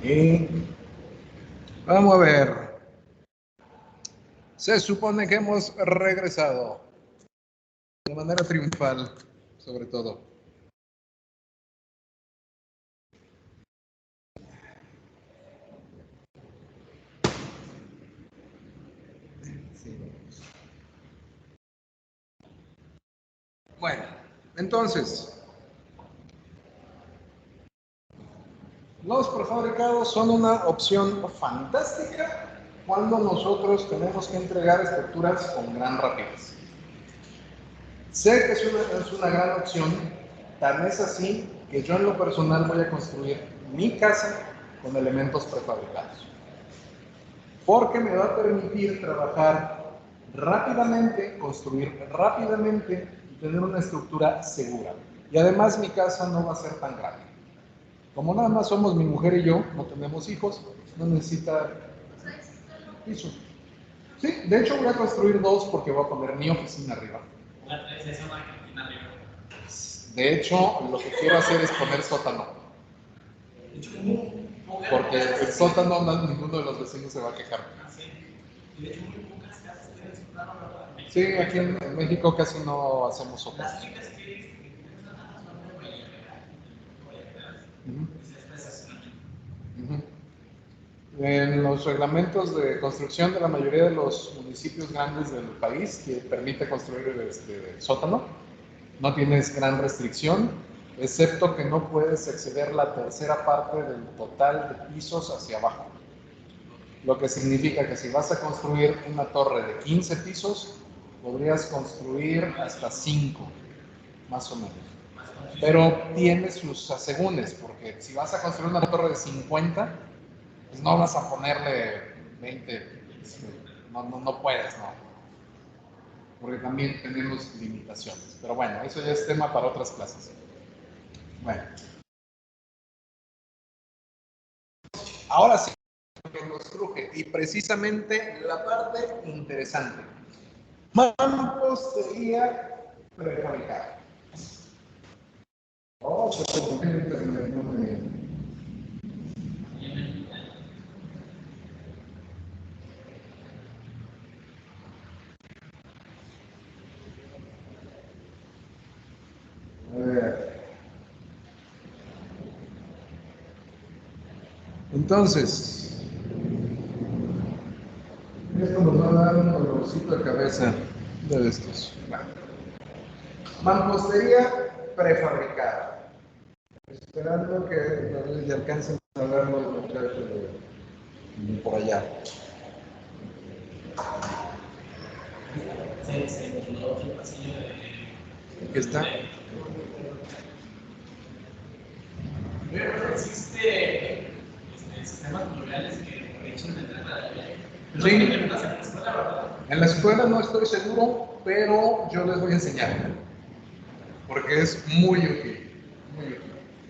Y vamos a ver. Se supone que hemos regresado de manera triunfal, sobre todo. Bueno, entonces, Los prefabricados son una opción fantástica cuando nosotros tenemos que entregar estructuras con gran rapidez. Sé que es una gran opción, tan es así que yo en lo personal voy a construir mi casa con elementos prefabricados. Porque me va a permitir trabajar rápidamente, construir rápidamente y tener una estructura segura. Y además mi casa no va a ser tan grande. Como nada más somos mi mujer y yo, no tenemos hijos, no necesita piso. Sí, de hecho voy a construir 2 porque voy a poner mi oficina arriba. De hecho, lo que quiero hacer es poner sótano. Porque el sótano ninguno de los vecinos se va a quejar. Sí, aquí en México casi no hacemos sótano. En los reglamentos de construcción de la mayoría de los municipios grandes del país que permite construir sótano, no tienes gran restricción, excepto que no puedes exceder la tercera parte del total de pisos hacia abajo. Lo que significa que si vas a construir una torre de 15 pisos, podrías construir hasta 5, más o menos. Pero tiene sus asegúnes, porque si vas a construir una torre de 50, pues no vas a ponerle 20, no puedes, no. Porque también tenemos limitaciones. Pero bueno, eso ya es tema para otras clases. Bueno. Ahora sí, que nos truje, y precisamente la parte interesante. Mampostería prefabricada. Oh, entonces, esto nos va a dar un dolorcito de cabeza de estos. Bueno. Mampostería prefabricada. Esperando que tal vez ya alcancen a ver los muchachos de por allá. ¿Qué está? Pero existe sistemas pluviales que echan de entrada. Sí. En la escuela no estoy seguro, pero yo les voy a enseñar. Porque es muy útil. Muy útil.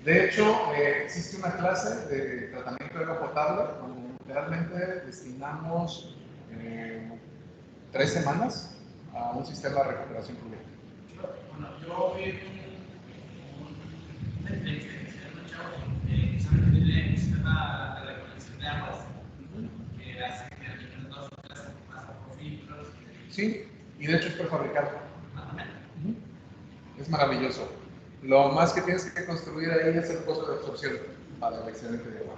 De hecho, existe una clase de tratamiento de agua potable donde literalmente destinamos 3 semanas a un sistema de recuperación pluvial. Bueno, yo vi un entrevista que hicieron un chavo que tiene un sistema de recolección de aguas que hace que el dos o tres más por filtros. Sí, y de hecho es prefabricado. Es maravilloso. Lo más que tienes que construir ahí es el pozo de absorción para el excedente de agua.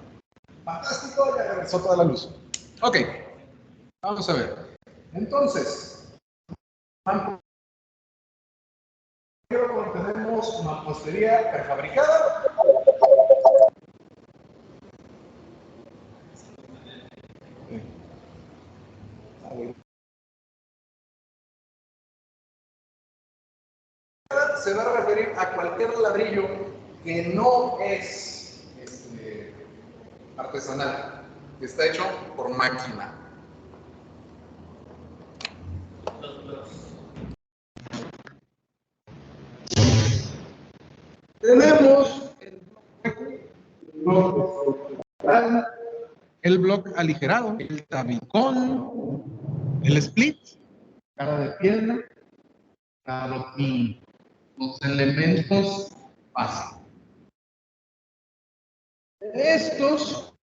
Fantástico, ya regresó toda la luz. Ok, vamos a ver. Entonces, tenemos mampostería prefabricada. Se va a referir a cualquier ladrillo que no es artesanal, que está hecho por máquina. Tenemos el bloque aligerado, el tabicón, el split, cara de piedra, adoquín, los elementos básicos. Estos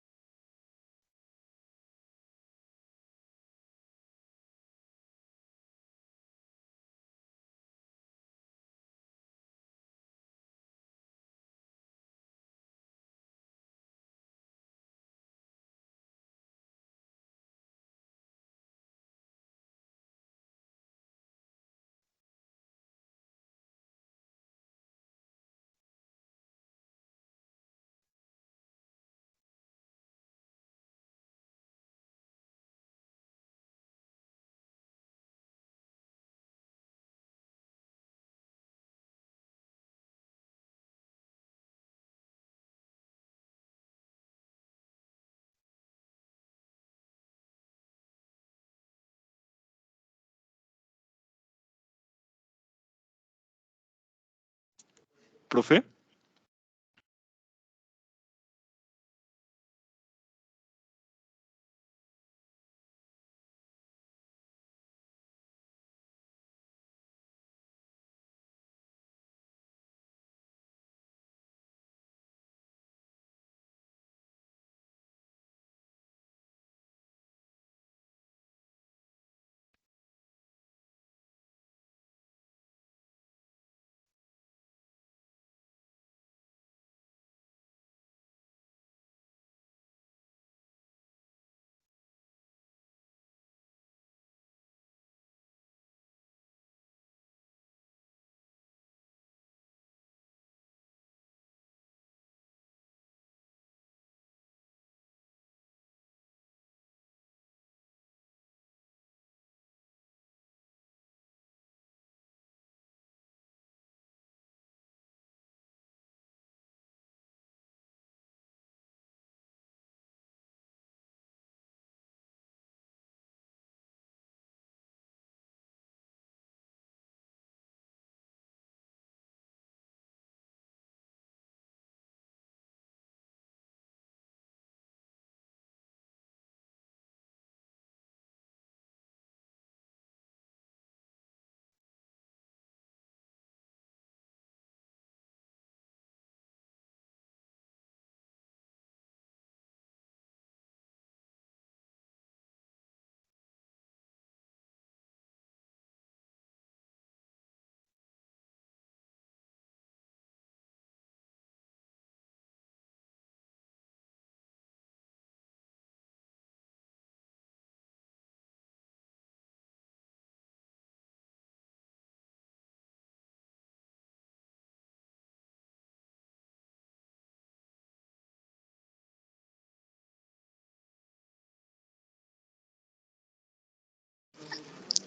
Profe.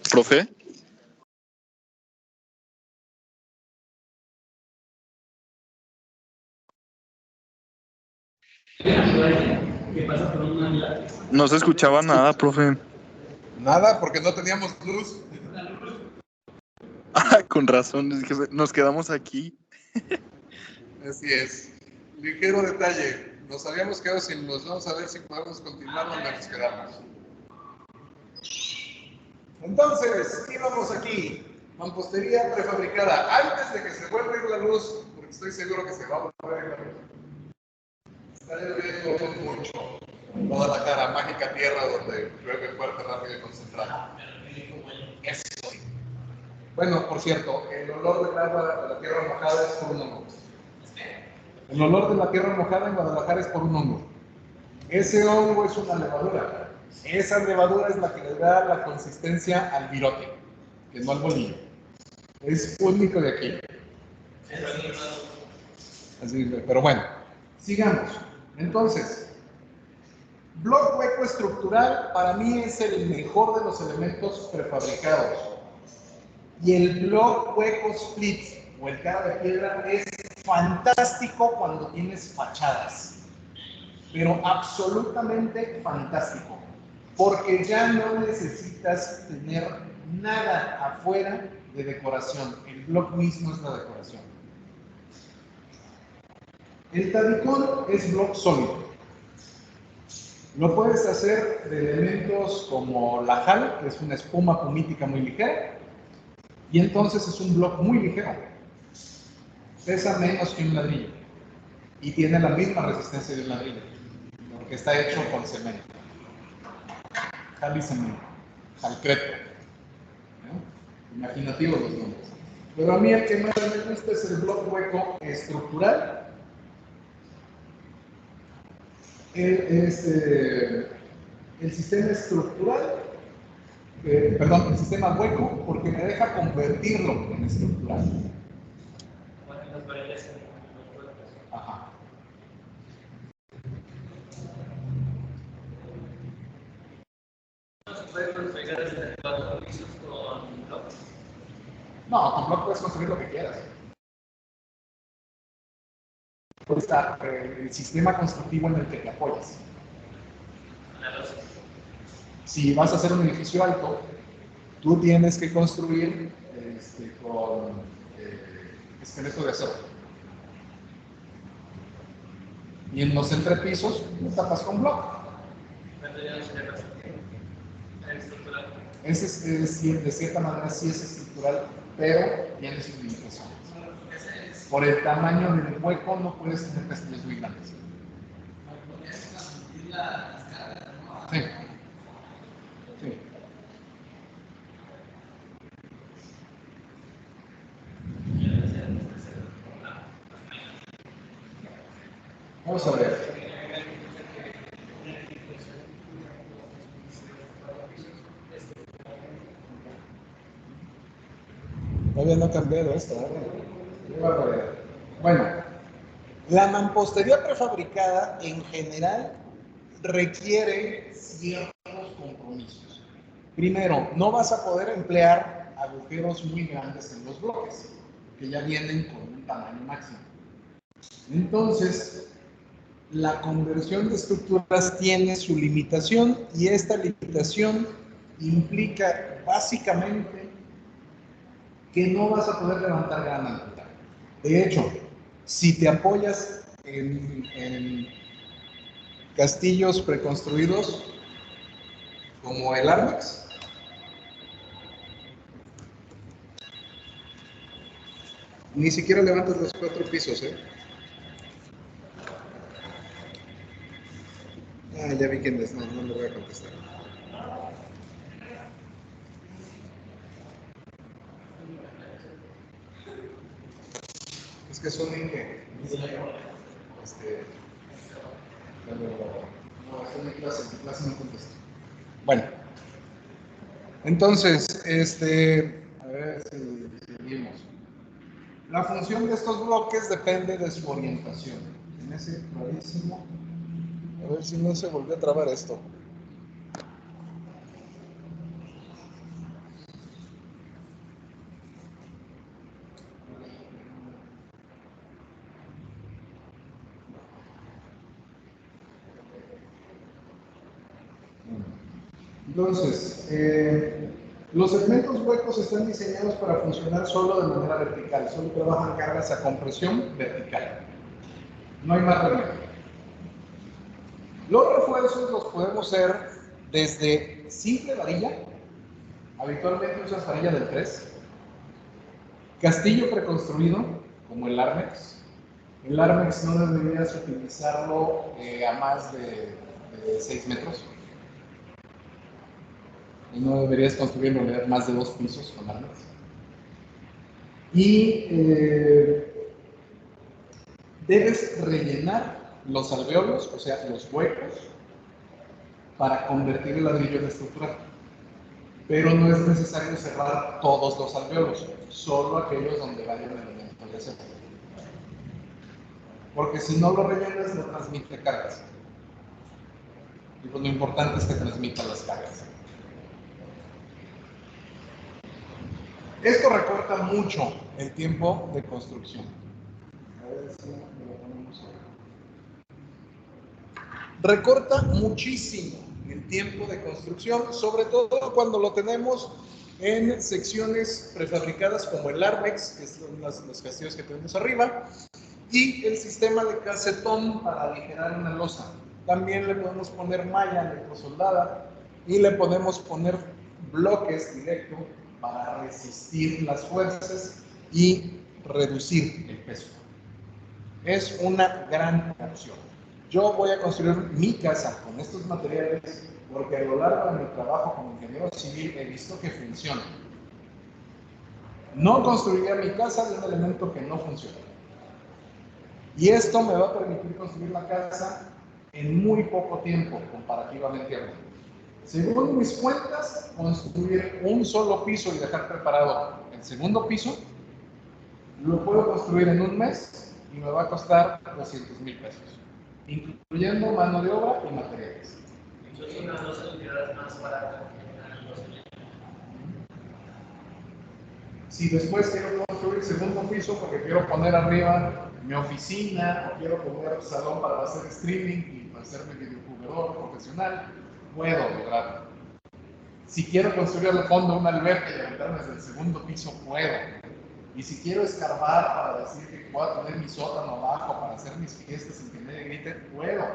Profe. No se escuchaba nada, profe. Nada, porque no teníamos luz. Ah, con razón, es que nos quedamos aquí. Así es. Ligero detalle. Nos habíamos quedado sin luz. Vamos a ver si podemos continuar donde nos quedamos. Entonces, íbamos aquí. Mampostería prefabricada. Antes de que se vuelva a ir la luz, porque estoy seguro que se va a volver a ir la luz. Está lloviendo mucho. Guadalajara, mágica tierra donde llueve fuerte, rápido y concentrado. Eso. Bueno, por cierto, el olor del agua de la tierra mojada es por un hongo. El olor de la tierra mojada en Guadalajara es por un hongo. Ese hongo es una levadura. Esa levadura es la que le da la consistencia al virote, que no al bolillo. Es único de aquí. Así, pero bueno, sigamos. Entonces, bloque hueco estructural para mí es el mejor de los elementos prefabricados. Y el bloque hueco split o el cara de piedra es fantástico cuando tienes fachadas. Pero absolutamente fantástico. Porque ya no necesitas tener nada afuera de decoración. El bloque mismo es la decoración. El tabicón es bloque sólido. Lo puedes hacer de elementos como la jal, que es una espuma pumítica muy ligera, y entonces es un bloque muy ligero. Pesa menos que un ladrillo y tiene la misma resistencia de un ladrillo, porque está hecho con cemento. Jal y cemento, jalcreto. ¿No? Imaginativos los nombres. Pero a mí el que más me gusta es el bloque hueco estructural. El sistema estructural, el sistema hueco, porque me deja convertirlo en estructural. Ajá. No, con bloque puedes construir lo que quieras. Está el sistema constructivo en el que te apoyas. Si vas a hacer un edificio alto, tú tienes que construir con esqueleto de acero. Y en los entrepisos lo tapas con bloque. Pero ya no se llama estructural. Ese es, de cierta manera sí es estructural, pero tiene sus limitaciones. Por el tamaño del hueco no puedes tener castillos muy grandes. Sí. Sí. Vamos a ver. Todavía no ha cambiado esto, ¿verdad? Bueno, la mampostería prefabricada en general requiere ciertos compromisos. Primero, no vas a poder emplear agujeros muy grandes en los bloques, que ya vienen con un tamaño máximo. Entonces, la conversión de estructuras tiene su limitación y esta limitación implica básicamente que no vas a poder levantar gran altura. De hecho, si te apoyas en castillos preconstruidos como el Armex, ni siquiera levantas los 4 pisos, ¿eh? Ah, ya vi quién es, no le voy a contestar. Es que son que no, es en mi clase no contesta. Bueno, entonces, a ver si seguimos. La función de estos bloques depende de su orientación. En ese clarísimo. A ver si no se volvió a trabar esto. Entonces, los segmentos huecos están diseñados para funcionar solo de manera vertical, solo trabajan cargas a compresión vertical. No hay más remedio. Los refuerzos los podemos hacer desde simple varilla, habitualmente usas varilla del 3, castillo preconstruido, como el Armex. El Armex no deberías utilizarlo a más de 6 metros. Y no deberías construir en realidad más de 2 pisos con Armex. Y debes rellenar los alvéolos, o sea, los huecos, para convertir el ladrillo en estructura. Pero no es necesario cerrar todos los alvéolos, solo aquellos donde vaya el elemento de acero. Porque si no lo rellenas, no transmite cargas. Y pues lo importante es que transmita las cargas. Esto recorta mucho el tiempo de construcción. A ver si lo ponemos acá. Recorta muchísimo el tiempo de construcción, sobre todo cuando lo tenemos en secciones prefabricadas como el Armex, que son los castillos que tenemos arriba, y el sistema de casetón para aligerar una losa. También le podemos poner malla electrosoldada y le podemos poner bloques directos para resistir las fuerzas y reducir el peso. Es una gran opción. Yo voy a construir mi casa con estos materiales porque a lo largo de mi trabajo como ingeniero civil he visto que funciona. No construiría mi casa de un elemento que no funciona. Y esto me va a permitir construir la casa en muy poco tiempo, comparativamente hablando. Según mis cuentas, construir un solo piso y dejar preparado el segundo piso, lo puedo construir en un mes y me va a costar 200,000 pesos, incluyendo mano de obra y materiales. Incluso unas 2 unidades más baratas. Si después quiero construir segundo piso porque quiero poner arriba mi oficina o quiero poner salón para hacer streaming y para hacerme videojugador profesional, puedo lograrlo. Si quiero construir al fondo una alberca y aventarme desde el segundo piso, puedo. Y si quiero escarbar para decir que puedo tener mi sótano abajo para hacer mis fiestas sin que nadie grite, puedo.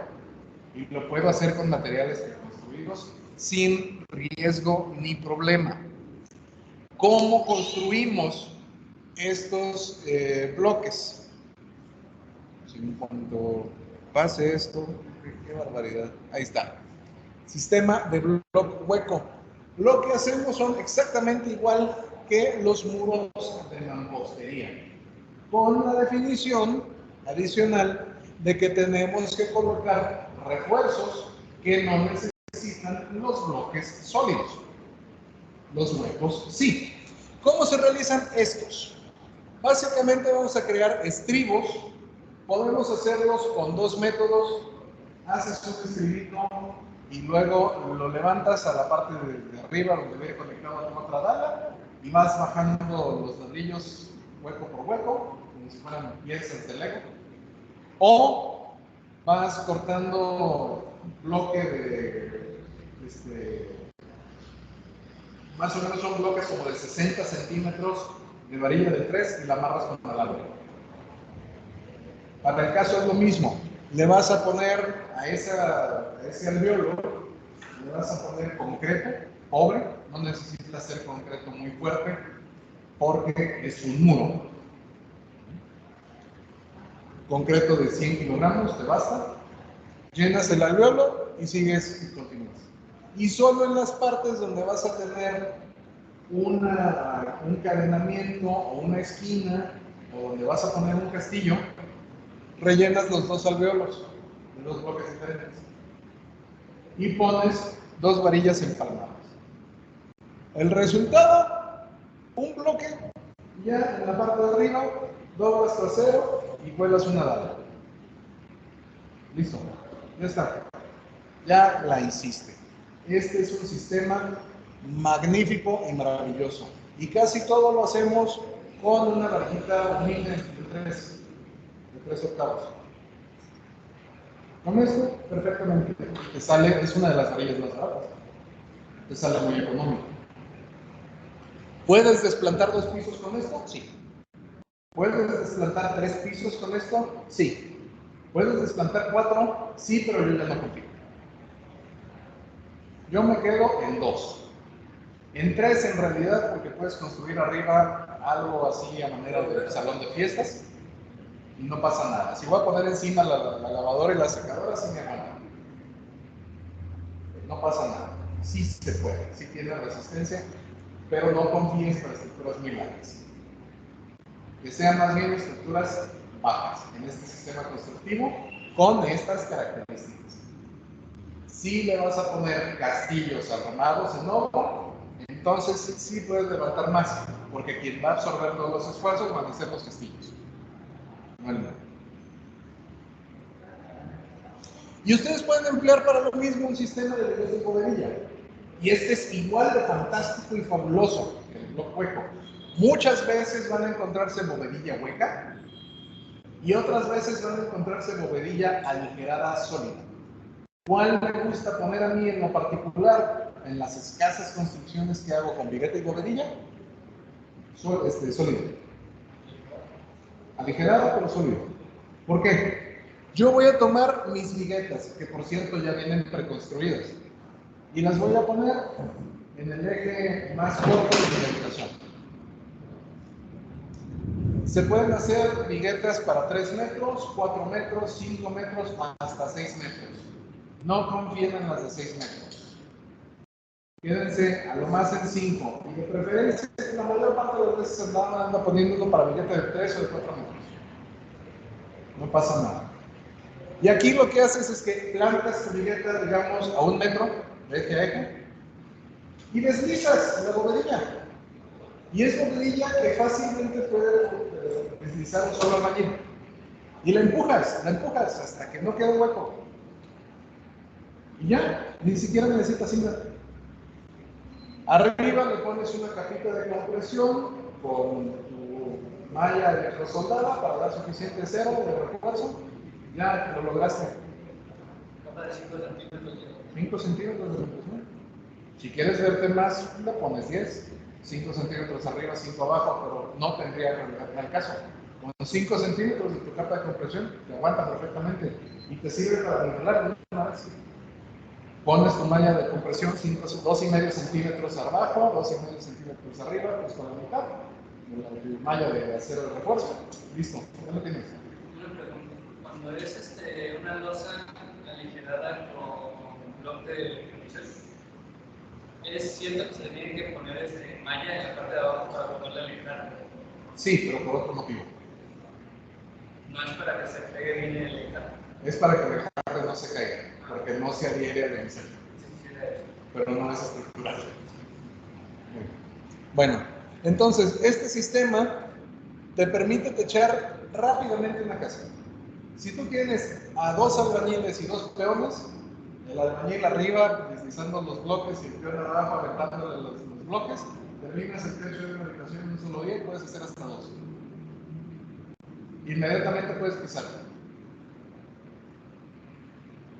Y lo puedo hacer con materiales preconstruidos sin riesgo ni problema. ¿Cómo construimos estos bloques? En cuanto pase esto, qué barbaridad. Ahí está. Sistema de bloque hueco. Lo que hacemos son exactamente igual que los muros de mampostería, con la definición adicional de que tenemos que colocar refuerzos que no necesitan los bloques sólidos. Los huecos sí. ¿Cómo se realizan estos? Básicamente vamos a crear estribos. Podemos hacerlos con dos métodos. Haces un estribito y luego lo levantas a la parte de arriba donde viene conectado a tu otra dala y vas bajando los ladrillos hueco por hueco, como si fueran piezas de Lego. O vas cortando bloque más o menos son bloques como de 60 centímetros de varilla de 3 y la amarras con alambre. Para el caso es lo mismo. Le vas a poner a ese alveolo, le vas a poner concreto, pobre, no necesita ser concreto muy fuerte, porque es un muro. Concreto de 100 kilogramos, te basta. Llenas el alveolo y sigues y continúas. Y solo en las partes donde vas a tener un cadenamiento o una esquina, o donde vas a poner un castillo, rellenas los dos alveolos de dos bloques diferentes y pones dos varillas empalmadas. El resultado, un bloque, ya en la parte de arriba, doblas trasero y cuelas una dala. Listo, ya está. Ya la hiciste. Este es un sistema magnífico y maravilloso. Y casi todo lo hacemos con una varillita humilde de 3 octavos. Con esto, perfectamente. Te sale, es una de las varillas más baratas. Te sale muy económico. ¿Puedes desplantar 2 pisos con esto? Sí. ¿Puedes desplantar 3 pisos con esto? Sí. ¿Puedes desplantar 4? Sí, pero yo ya no confío. Yo me quedo en 2. En 3 en realidad, porque puedes construir arriba algo así a manera de salón de fiestas y no pasa nada. Si voy a poner encima la lavadora y la secadora, sí me aguanta. No pasa nada. Sí se puede, sí tiene resistencia, pero no confíes en estructuras muy largas. Que sean más bien estructuras bajas en este sistema constructivo con estas características. Si le vas a poner castillos armados en oro, entonces sí puedes levantar más, porque quien va a absorber todos los esfuerzos van a ser los castillos. Bueno. Y ustedes pueden emplear para lo mismo un sistema de bloques de bovedilla. Y este es igual de fantástico y fabuloso que el bloque hueco. Muchas veces van a encontrarse bovedilla hueca y otras veces van a encontrarse bovedilla aligerada sólida. ¿Cuál me gusta poner a mí en lo particular en las escasas construcciones que hago con vigueta y bovedilla? Sólido. Aligerado pero sólido. ¿Por qué? Yo voy a tomar mis viguetas, que por cierto ya vienen preconstruidas, y las voy a poner en el eje más corto de la habitación. Se pueden hacer viguetas para 3 metros, 4 metros, 5 metros, hasta 6 metros. No confíen en las de 6 metros. Quédense a lo más en 5. Y de preferencia, la mayor parte de las veces anda poniéndolo para vigueta de 3 o de 4 metros. No pasa nada. Y aquí lo que haces es que plantas tu vigueta, digamos, a 1 metro, de eje a eje, y deslizas la bovedilla. Y es bovedilla que fácilmente puede deslizar un solo albañil. Y la empujas hasta que no quede hueco. Y ya, ni siquiera necesitas cinta. Arriba le pones una capita de compresión con tu malla electrosoldada para dar suficiente cero de refuerzo. Ya lo lograste. 5 centímetros de compresión. Si quieres verte más, le pones 10. 5 centímetros arriba, 5 abajo, pero no tendría gran caso. Con 5 centímetros de tu capa de compresión te aguanta perfectamente y te sirve para nivelar una vez. Pones tu malla de compresión 2,5 centímetros abajo, 2,5 centímetros arriba, pues con la mitad, la malla de acero de refuerzo, listo, ya lo tienes. Una pregunta, cuando es una losa aligerada con bloque de cruces, ¿es cierto que se le tiene que poner malla en la parte de abajo para poderla aligerar? Sí, pero por otro motivo. No es para que se pegue bien el aligerar. Es para que el agarre no se caiga, porque no se adhiere al encerro. Pero no es estructural. Bueno, entonces, este sistema te permite techar rápidamente una casa. Si tú tienes a 2 albañiles y 2 peones, el albañil arriba deslizando los bloques y el peón abajo aventándole los bloques, terminas el techo de una habitación en un solo día y puedes hacer hasta 2. Inmediatamente puedes pisar.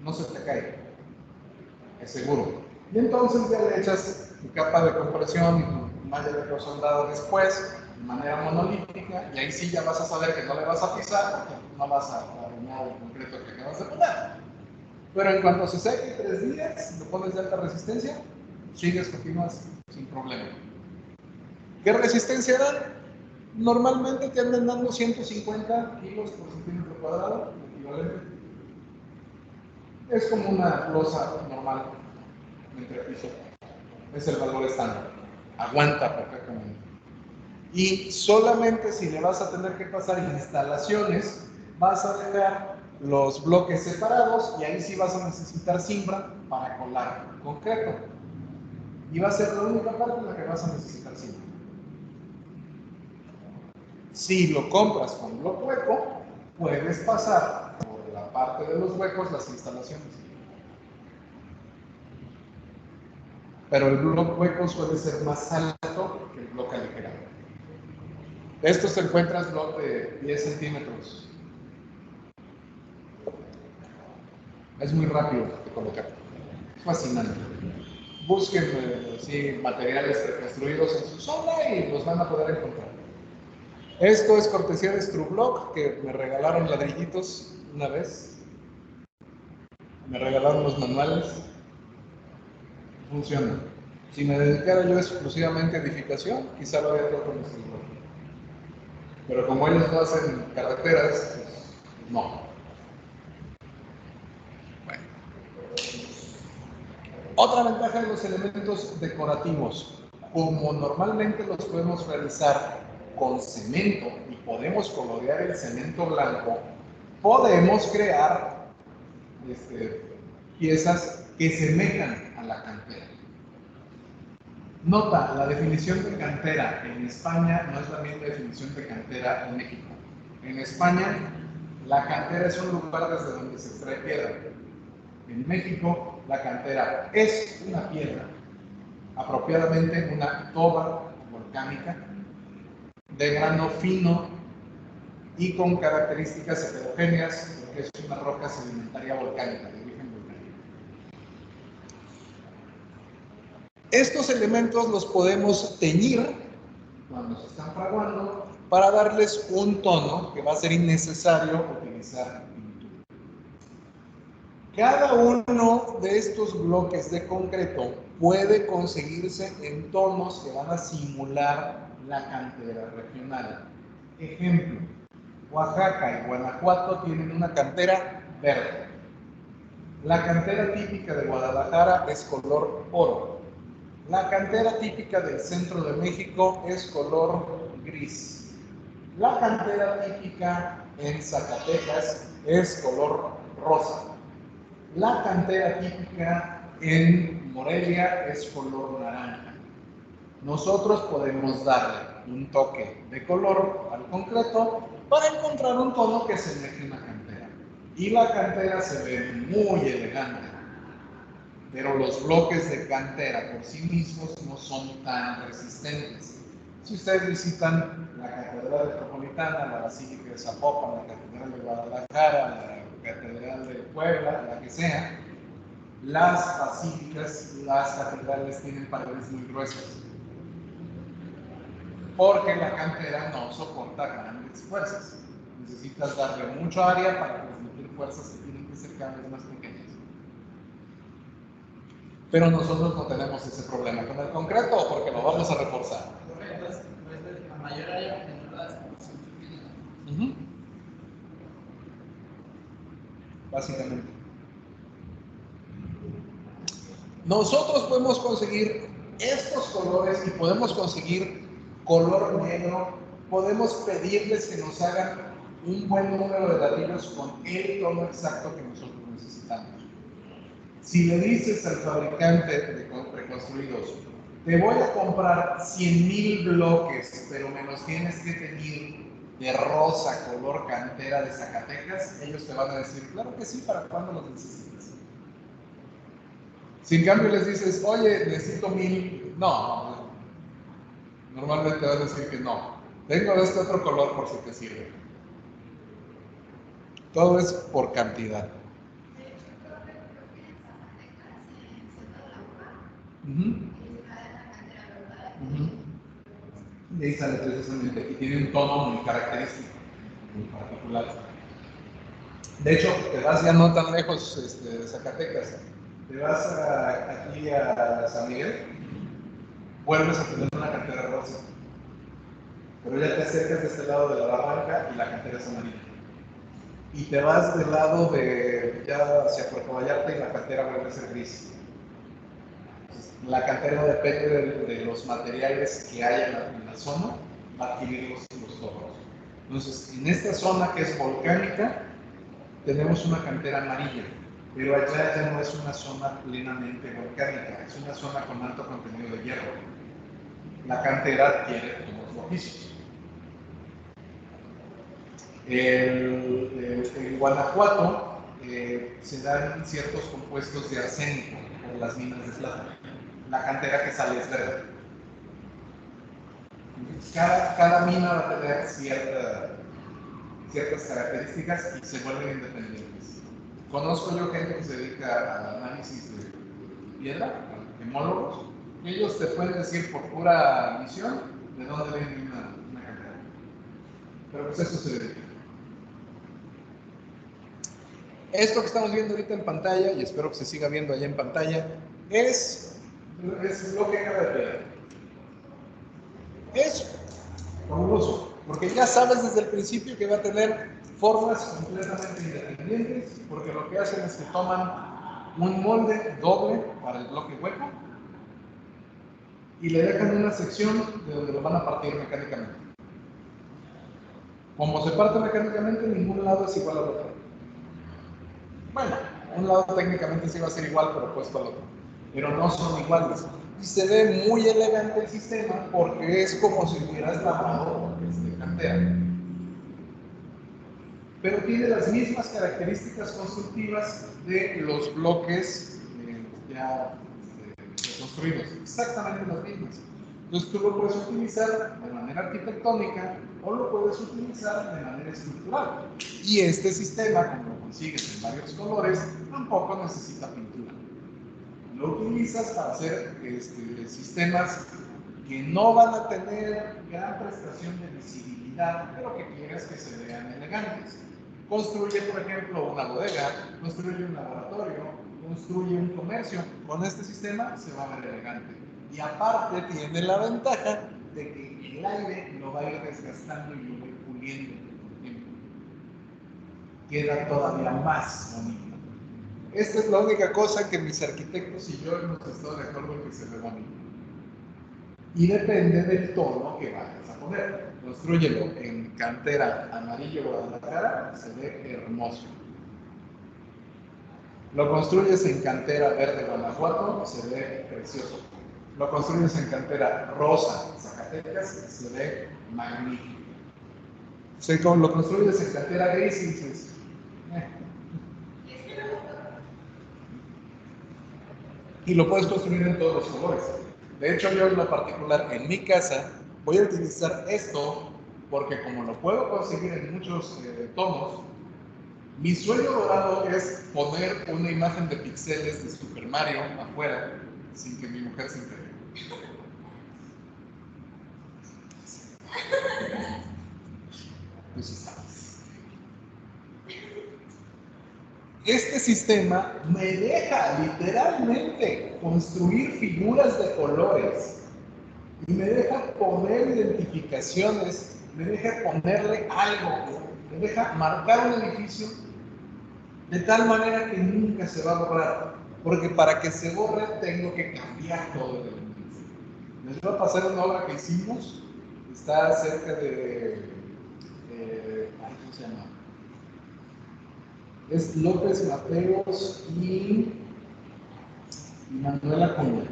No se te cae. Es seguro. Y entonces ya le echas tu capa de compresión y tu malla de soldado después, de manera monolítica, y ahí sí ya vas a saber que no le vas a pisar, porque no vas a dañar el concreto que acabas de poner. Pero en cuanto se seque 3 días, lo pones de alta resistencia, sigues, continúas sin problema. ¿Qué resistencia dan? Normalmente te andan dando 150 kilos por centímetro cuadrado, equivalente. Es como una losa normal entre piso. Es el valor estándar. Aguanta perfectamente. Y solamente si le vas a tener que pasar instalaciones, vas a dejar los bloques separados y ahí sí vas a necesitar cimbra para colar concreto. Y va a ser la única parte en la que vas a necesitar cimbra. Si lo compras con bloque hueco, puedes pasar por la parte de los huecos las instalaciones. Pero el bloque hueco suele ser más alto que el bloque aligerado. De estos te encuentras bloque de 10 centímetros. Es muy rápido de colocar. Es fascinante. Busquen materiales preconstruidos en su zona y los van a poder encontrar. Esto es cortesía de Strublock, que me regalaron ladrillitos una vez. Me regalaron los manuales. Funciona. Si me dedicara yo exclusivamente a edificación, quizá lo haría todo con Strublock. Pero como ellos no hacen carreteras, pues no. Bueno. Otra ventaja de los elementos decorativos, como normalmente los podemos realizar con cemento y podemos colorear el cemento blanco, podemos crear piezas que semejan a la cantera. Nota, la definición de cantera en España no es la misma definición de cantera en México. En España, la cantera es un lugar desde donde se extrae piedra. En México, la cantera es una piedra, apropiadamente una toba volcánica, de grano fino y con características heterogéneas, porque es una roca sedimentaria volcánica, de origen volcánico. Estos elementos los podemos teñir cuando se están fraguando para darles un tono que va a ser innecesario utilizar pintura. Cada uno de estos bloques de concreto puede conseguirse en tonos que van a simular la cantera regional. Ejemplo, Oaxaca y Guanajuato tienen una cantera verde. La cantera típica de Guadalajara es color oro. La cantera típica del centro de México es color gris. La cantera típica en Zacatecas es color rosa. La cantera típica en Morelia es color naranja. Nosotros podemos darle un toque de color al concreto para encontrar un tono que semeje una cantera. Y la cantera se ve muy elegante, pero los bloques de cantera por sí mismos no son tan resistentes. Si ustedes visitan la Catedral Metropolitana, la Basílica de Zapopan, la Catedral de Guadalajara, la Catedral de Puebla, la que sea, las basílicas, las catedrales tienen paredes muy gruesas. porque la cantera no soporta grandes fuerzas. Necesitas darle mucho área para transmitir fuerzas que tienen que ser cada vez más pequeñas. Pero nosotros no tenemos ese problema con el concreto porque lo vamos a reforzar. Entonces, la mayor área menor la Básicamente. Nosotros podemos conseguir estos colores y podemos conseguir color negro. Podemos pedirles que nos hagan un buen número de ladrillos con el tono exacto que nosotros necesitamos. Si le dices al fabricante de preconstruidos, te voy a comprar 100,000 bloques, pero me los tienes que tener de rosa, color cantera de Zacatecas, ellos te van a decir, claro que sí, ¿para cuándo los necesitas? Si en cambio les dices, oye, necesito 1,000, no, normalmente te van a decir que no. Tengo este otro color por si te sirve. Todo es por cantidad. Y ahí sale precisamente, y tiene un tono muy característico, muy particular. De hecho, te vas ya no tan lejos de Zacatecas, te vas aquí a San Miguel, vuelves a tener una cantera rosa, pero ya te acercas de este lado de la barranca y la cantera es amarilla. Y te vas del lado de ya hacia Puerto Vallarta y la cantera vuelve a ser gris. La cantera depende de los materiales que hay en la zona, va a adquirir los tonos. Entonces, en esta zona que es volcánica, tenemos una cantera amarilla, pero allá ya no es una zona plenamente volcánica, es una zona con alto contenido de hierro. La cantera adquiere tonos rojizos. En Guanajuato se dan ciertos compuestos de arsénico en las minas de plata. La cantera que sale es verde. Cada mina va a tener ciertas características y se vuelven independientes. Conozco yo gente que se dedica al análisis de piedra, gemólogos, y ellos te pueden decir por pura visión de dónde viene una cantera. Pero pues eso se dedica. Esto que estamos viendo ahorita en pantalla, y espero que se siga viendo allá en pantalla, es bloque de piedra. Es fabuloso, porque ya sabes desde el principio que va a tener formas completamente independientes, porque lo que hacen es que toman un molde doble para el bloque hueco y le dejan una sección de donde lo van a partir mecánicamente. Como se parte mecánicamente, ningún lado es igual al otro. Bueno, un lado técnicamente sí va a ser igual, pero opuesto al otro. Pero no son iguales. Y se ve muy elegante el sistema porque es como si hubieras lavado cantera. Pero tiene las mismas características constructivas de los bloques ya construidos. Exactamente las mismas. Entonces tú lo puedes utilizar de manera arquitectónica o lo puedes utilizar de manera estructural. Y este sistema, como lo consigues en varios colores, tampoco necesita pintura. Lo utilizas para hacer sistemas que no van a tener gran prestación de visibilidad, pero que quieres que se vean elegantes. Construye, por ejemplo, una bodega, construye un laboratorio, construye un comercio. Con este sistema se va a ver elegante. Y aparte tiene la ventaja de que el aire lo va a ir desgastando y lo va a ir puliendo con el tiempo. Queda todavía más bonito. Esta es la única cosa que mis arquitectos y yo hemos estado de acuerdo en que se ve bonito. Y depende del tono que vayas a poner. Constrúyelo en cantera amarillo Guadalajara, se ve hermoso. Lo construyes en cantera verde Guanajuato, se ve precioso. Lo construyes en cantera rosa Zacatecas, se ve magnífico. Lo construyes en cantera gris y dices, y lo puedes construir en todos los colores. De hecho, yo en lo particular, en mi casa, voy a utilizar esto porque como lo puedo conseguir en muchos tonos, mi sueño dorado es poner una imagen de píxeles de Super Mario afuera sin que mi mujer se entere. Pues sí sabes. Este sistema me deja literalmente construir figuras de colores y me deja poner identificaciones, me deja ponerle algo, me deja marcar un edificio de tal manera que nunca se va a borrar, porque para que se borre tengo que cambiar todo el edificio. Les voy a pasar una obra que hicimos, está cerca de ¿cómo se llama? Es López Mateos y Manuel Acuña.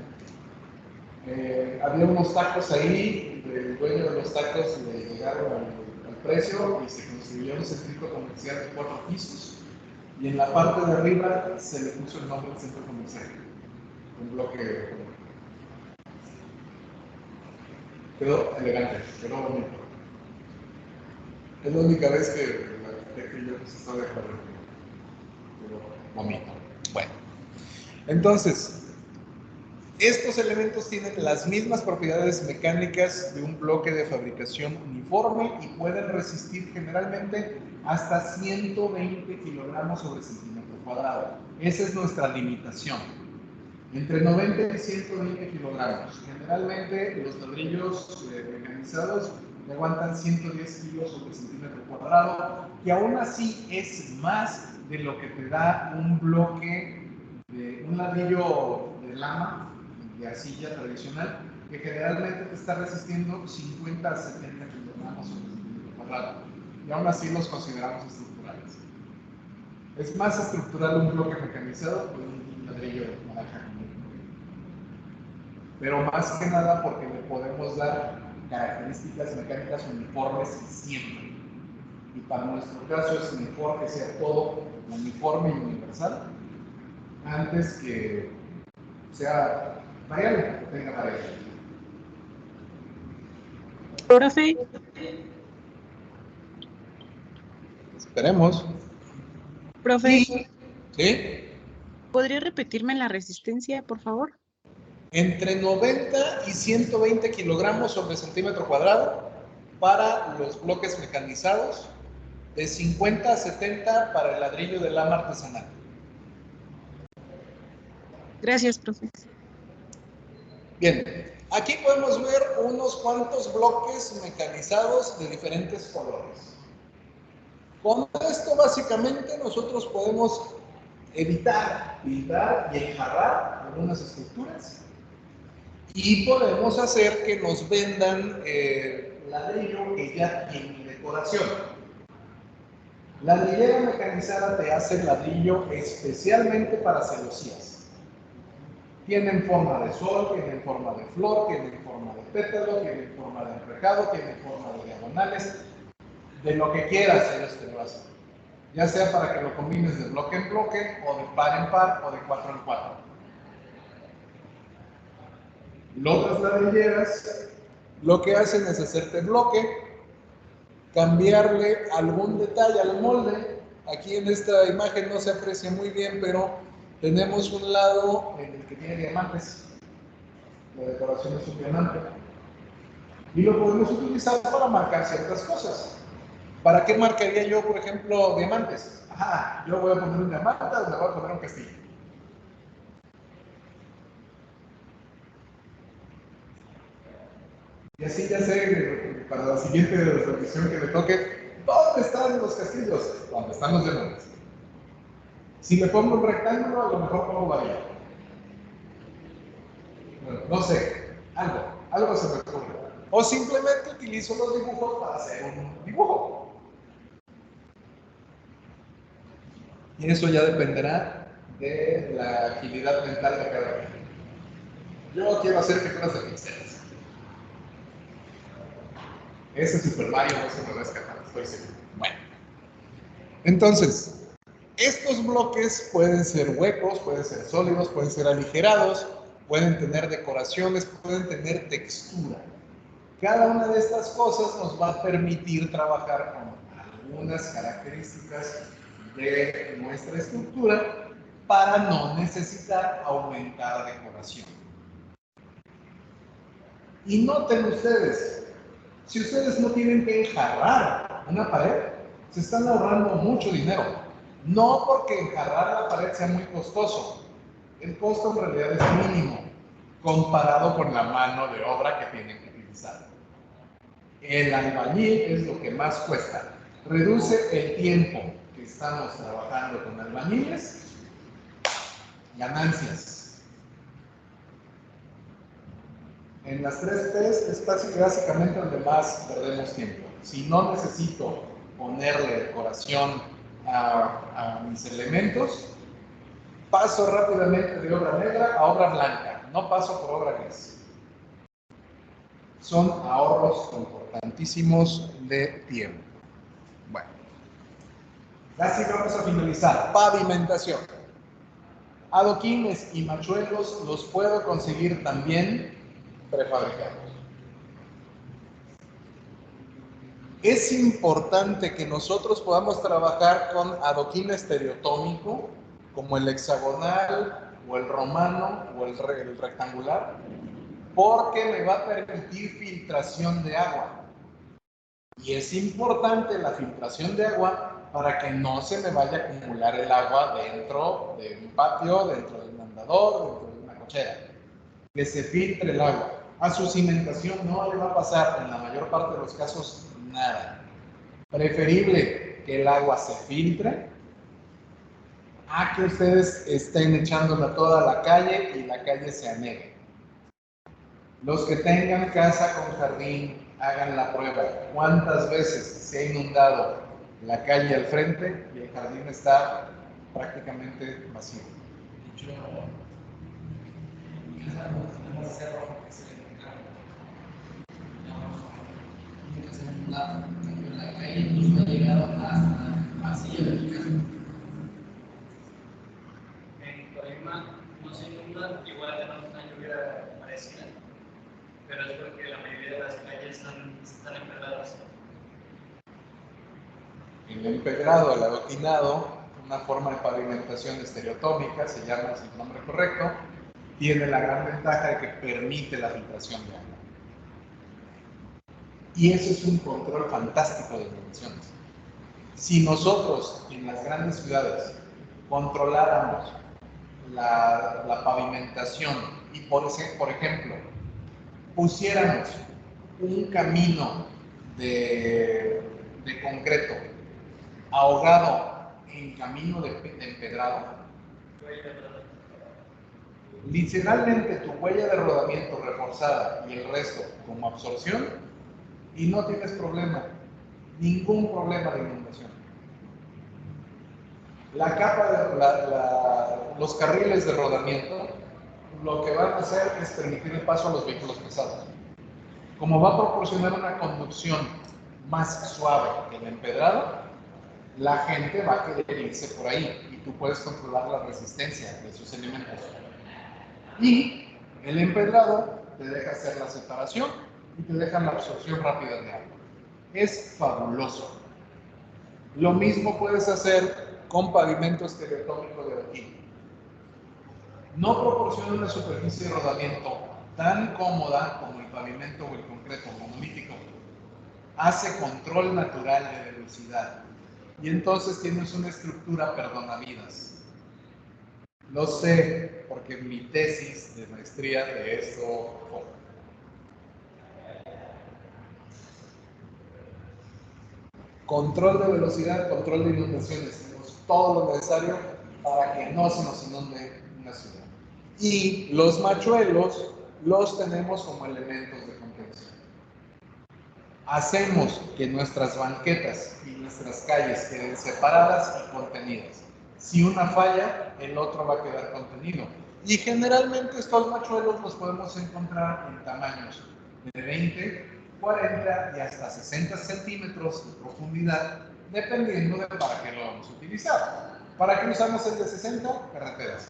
Había unos tacos ahí, el dueño de los tacos le llegaron al precio y se construyó un centro comercial de 4 pisos y en la parte de arriba se le puso el nombre del centro comercial. Un bloque. Quedó elegante, quedó bonito. Es la única vez que el arquitecto y yo nos está de acuerdo. Quedó bonito. Bueno, entonces, estos elementos tienen las mismas propiedades mecánicas de un bloque de fabricación uniforme y pueden resistir generalmente hasta 120 kilogramos sobre centímetro cuadrado. Esa es nuestra limitación. Entre 90 y 120 kilogramos. Generalmente los ladrillos mecanizados aguantan 110 kilos sobre centímetro cuadrado, que aún así es más de lo que te da un bloque de un ladrillo de lama, de arcilla tradicional, que generalmente te está resistiendo 50 a 70 kilogramos sobre centímetro cuadrado. Y aún así los consideramos estructurales. Es más estructural un bloque mecanizado que un ladrillo de naranja. Pero más que nada porque le podemos dar características mecánicas uniformes siempre. Y para nuestro caso es mejor que sea todo uniforme y universal antes que sea variable, que tenga variable. Profe, Esperemos. profe, ¿Sí? ¿podría repetirme la resistencia, por favor? Entre 90 y 120 kilogramos sobre centímetro cuadrado para los bloques mecanizados, de 50 a 70 para el ladrillo de lama artesanal. Gracias, profe. Bien, aquí podemos ver unos cuantos bloques mecanizados de diferentes colores. Con esto básicamente nosotros podemos evitar pintar y enjarrar algunas estructuras y podemos hacer que nos vendan ladrillo que ya tiene decoración. La ladrillera mecanizada te hace ladrillo especialmente para celosías. Tienen forma de sol, tienen forma de flor, tienen forma de pétalo, tienen forma de enrejado, tienen forma de diagonales. De lo que quieras ellos te lo hacen. Ya sea para que lo combines de bloque en bloque, o de par en par, o de 4 en 4. Las otras ladrilleras lo que hacen es hacerte bloque, cambiarle algún detalle al molde. Aquí en esta imagen no se aprecia muy bien, pero tenemos un lado en el que tiene diamantes. La decoración es un diamante. Y lo podemos utilizar para marcar ciertas cosas. ¿Para qué marcaría yo, por ejemplo, diamantes? Ajá, yo voy a poner un diamante o me voy a poner un castillo. Y así ya sé, para la siguiente revisión que me toque, ¿dónde están los castillos? ¿Dónde están los diamantes? Si le pongo un rectángulo, a lo mejor pongo variable. Bueno, no sé, algo se me ocurre. O simplemente utilizo los dibujos para hacer un dibujo. Y eso ya dependerá de la agilidad mental de cada uno. Yo quiero hacer figuras de píxeles. Ese Super Mario no se me va a escapar, estoy seguro. Bueno. Entonces, estos bloques pueden ser huecos, pueden ser sólidos, pueden ser aligerados, pueden tener decoraciones, pueden tener textura. Cada una de estas cosas nos va a permitir trabajar con algunas características de nuestra estructura para no necesitar aumentar decoración. Y noten ustedes, Si ustedes no tienen que enjarrar una pared, se están ahorrando mucho dinero. No porque enjarrar la pared sea muy costoso. El costo en realidad es mínimo comparado con la mano de obra que tienen que utilizar. El albañil es lo que más cuesta. Reduce el tiempo que estamos trabajando con albañiles. Ganancias. En las 3 P's es básicamente donde más perdemos tiempo. Si no necesito ponerle decoración a mis elementos, paso rápidamente de obra negra a obra blanca. No paso por obra gris. Son ahorros importantísimos de tiempo. Bueno, así vamos a finalizar. Pavimentación. Adoquines y machuelos los puedo conseguir también prefabricados. Es importante que nosotros podamos trabajar con adoquín estereotómico, como el hexagonal, o el romano, o el rectangular, porque me va a permitir filtración de agua. Y es importante la filtración de agua para que no se me vaya a acumular el agua dentro de un patio, dentro de un andador, dentro de una cochera. Que se filtre el agua. A su cimentación no le va a pasar, en la mayor parte de los casos, nada. Preferible que el agua se filtre a que ustedes estén echándola toda a la calle y la calle se anegue. Los que tengan casa con jardín, hagan la prueba. ¿Cuántas veces se ha inundado la calle al frente y el jardín está prácticamente vacío? Tenemos cerro que se le nunca se ha inundado. La calle incluso ha llegado hasta vacío de mi casa. En Colima no se inunda, igual tenemos una lluvia parecida, pero es porque la mayoría de las calles están empedradas. El empedrado, el adoquinado, una forma de pavimentación estereotómica, se llama, es el nombre correcto, tiene la gran ventaja de que permite la filtración de agua. Y eso es un control fantástico de dimensiones. Si nosotros en las grandes ciudades controláramos la pavimentación y por ejemplo pusiéramos un camino de concreto ahogado en camino de empedrado, literalmente tu huella de rodamiento reforzada y el resto como absorción, y no tienes problema, ningún problema de inundación. La capa de los carriles de rodamiento lo que van a hacer es permitir el paso a los vehículos pesados. Como va a proporcionar una conducción más suave que el empedrado, la gente va a querer irse por ahí y tú puedes controlar la resistencia de esos elementos. Y el empedrado te deja hacer la separación y te deja la absorción rápida de agua. Es fabuloso. Lo mismo puedes hacer con pavimento estereotómico de adoquín. No proporciona una superficie de rodamiento tan cómoda como el pavimento o el concreto monolítico. Hace control natural de velocidad y entonces tienes una estructura perdonavidas. Lo sé porque mi tesis de maestría de esto fue. Control de velocidad, control de inundaciones. Tenemos todo lo necesario para que no se nos inunde una ciudad. Y los machuelos los tenemos como elementos de contención. Hacemos que nuestras banquetas y nuestras calles queden separadas y contenidas. Si una falla, el otro va a quedar contenido. Y generalmente estos machuelos los podemos encontrar en tamaños de 20, 40 y hasta 60 centímetros de profundidad, dependiendo de para qué lo vamos a utilizar. ¿Para qué usamos el de 60? Carreteras.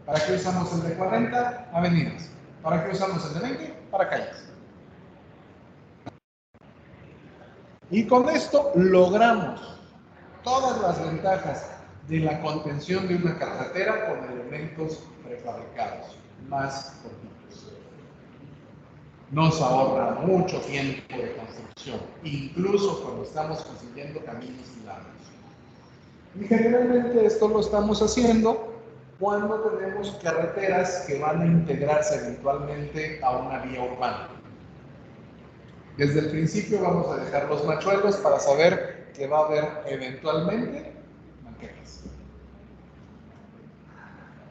¿Para qué usamos el de 40? Avenidas. ¿Para qué usamos el de 20? Para calles. Y con esto logramos todas las ventajas de la contención de una carretera con elementos prefabricados, más cortitos. nos ahorra mucho tiempo de construcción, incluso cuando estamos construyendo caminos largos. Y generalmente esto lo estamos haciendo cuando tenemos carreteras que van a integrarse eventualmente a una vía urbana. Desde el principio vamos a dejar los machuelos para saber que va a haber eventualmente banquetas.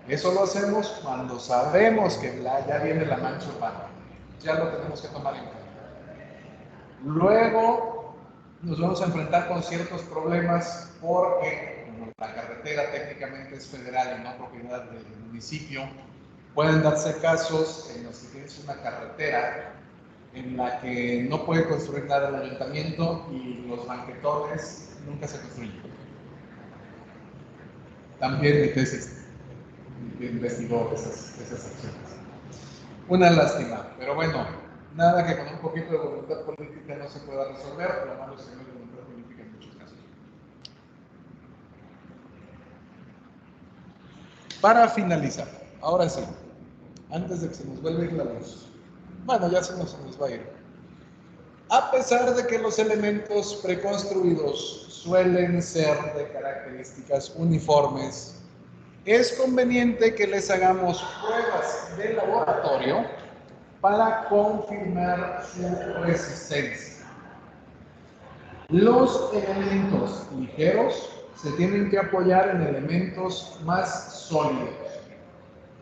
Eso lo hacemos cuando sabemos que ya viene la mancha urbana. Ya lo tenemos que tomar en cuenta. Luego nos vamos a enfrentar con ciertos problemas porque como la carretera técnicamente es federal y no propiedad del municipio, pueden darse casos en los que tienes una carretera en la que no puede construir nada el ayuntamiento y los banquetones nunca se construyen. También mi tesis investigó esas acciones. Una lástima, pero bueno, nada que con un poquito de voluntad política no se pueda resolver, lo malo es que no hay voluntad política en muchos casos. Para finalizar, ahora sí, antes de que se nos vuelva a ir la luz, bueno, ya se nos va a ir. A pesar de que los elementos preconstruidos suelen ser de características uniformes, es conveniente que les hagamos pruebas de laboratorio para confirmar su resistencia. Los elementos ligeros se tienen que apoyar en elementos más sólidos.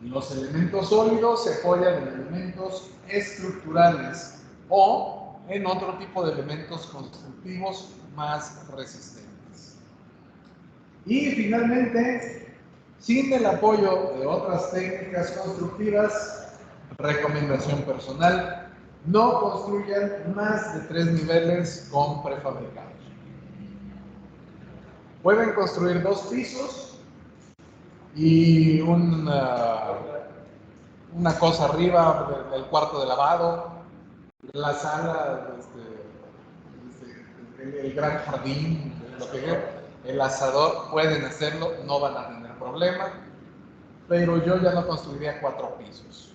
Los elementos sólidos se apoyan en elementos estructurales o en otro tipo de elementos constructivos más resistentes. Y finalmente, sin el apoyo de otras técnicas constructivas, recomendación personal, no construyan más de 3 niveles con prefabricados. Pueden construir 2 pisos y una cosa arriba, el cuarto de lavado, la sala, el gran jardín, lo que yo, el asador, pueden hacerlo, no van a tener problema, pero yo ya no construiría 4 pisos.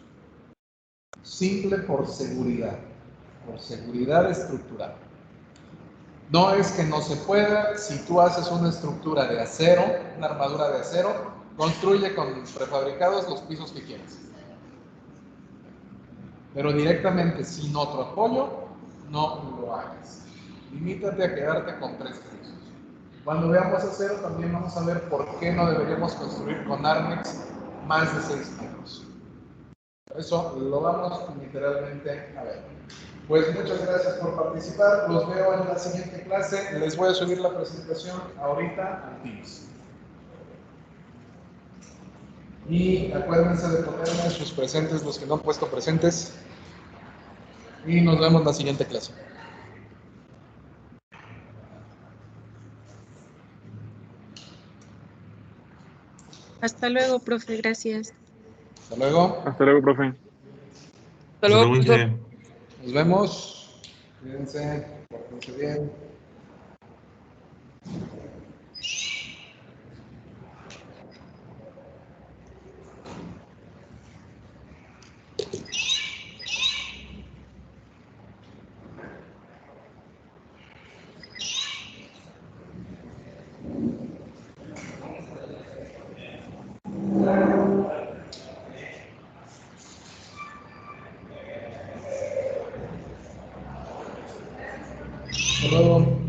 Simple por seguridad estructural. No es que no se pueda, si tú haces una estructura de acero, una armadura de acero, construye con prefabricados los pisos que quieras. Pero directamente sin otro apoyo, no lo hagas. Limítate a quedarte con 3 pisos. Cuando veamos acero también vamos a ver por qué no deberíamos construir con Armex más de 6 metros. Eso lo vamos literalmente a ver. Pues muchas gracias por participar. Los veo en la siguiente clase. Les voy a subir la presentación ahorita al Teams. Y acuérdense de ponerme sus presentes, los que no han puesto presentes. Y nos vemos en la siguiente clase. Hasta luego, profe. Gracias. Hasta luego. Hasta luego, profe. Hasta luego, profesor. Nos vemos. Cuídense. Pórtense bien. Hasta luego.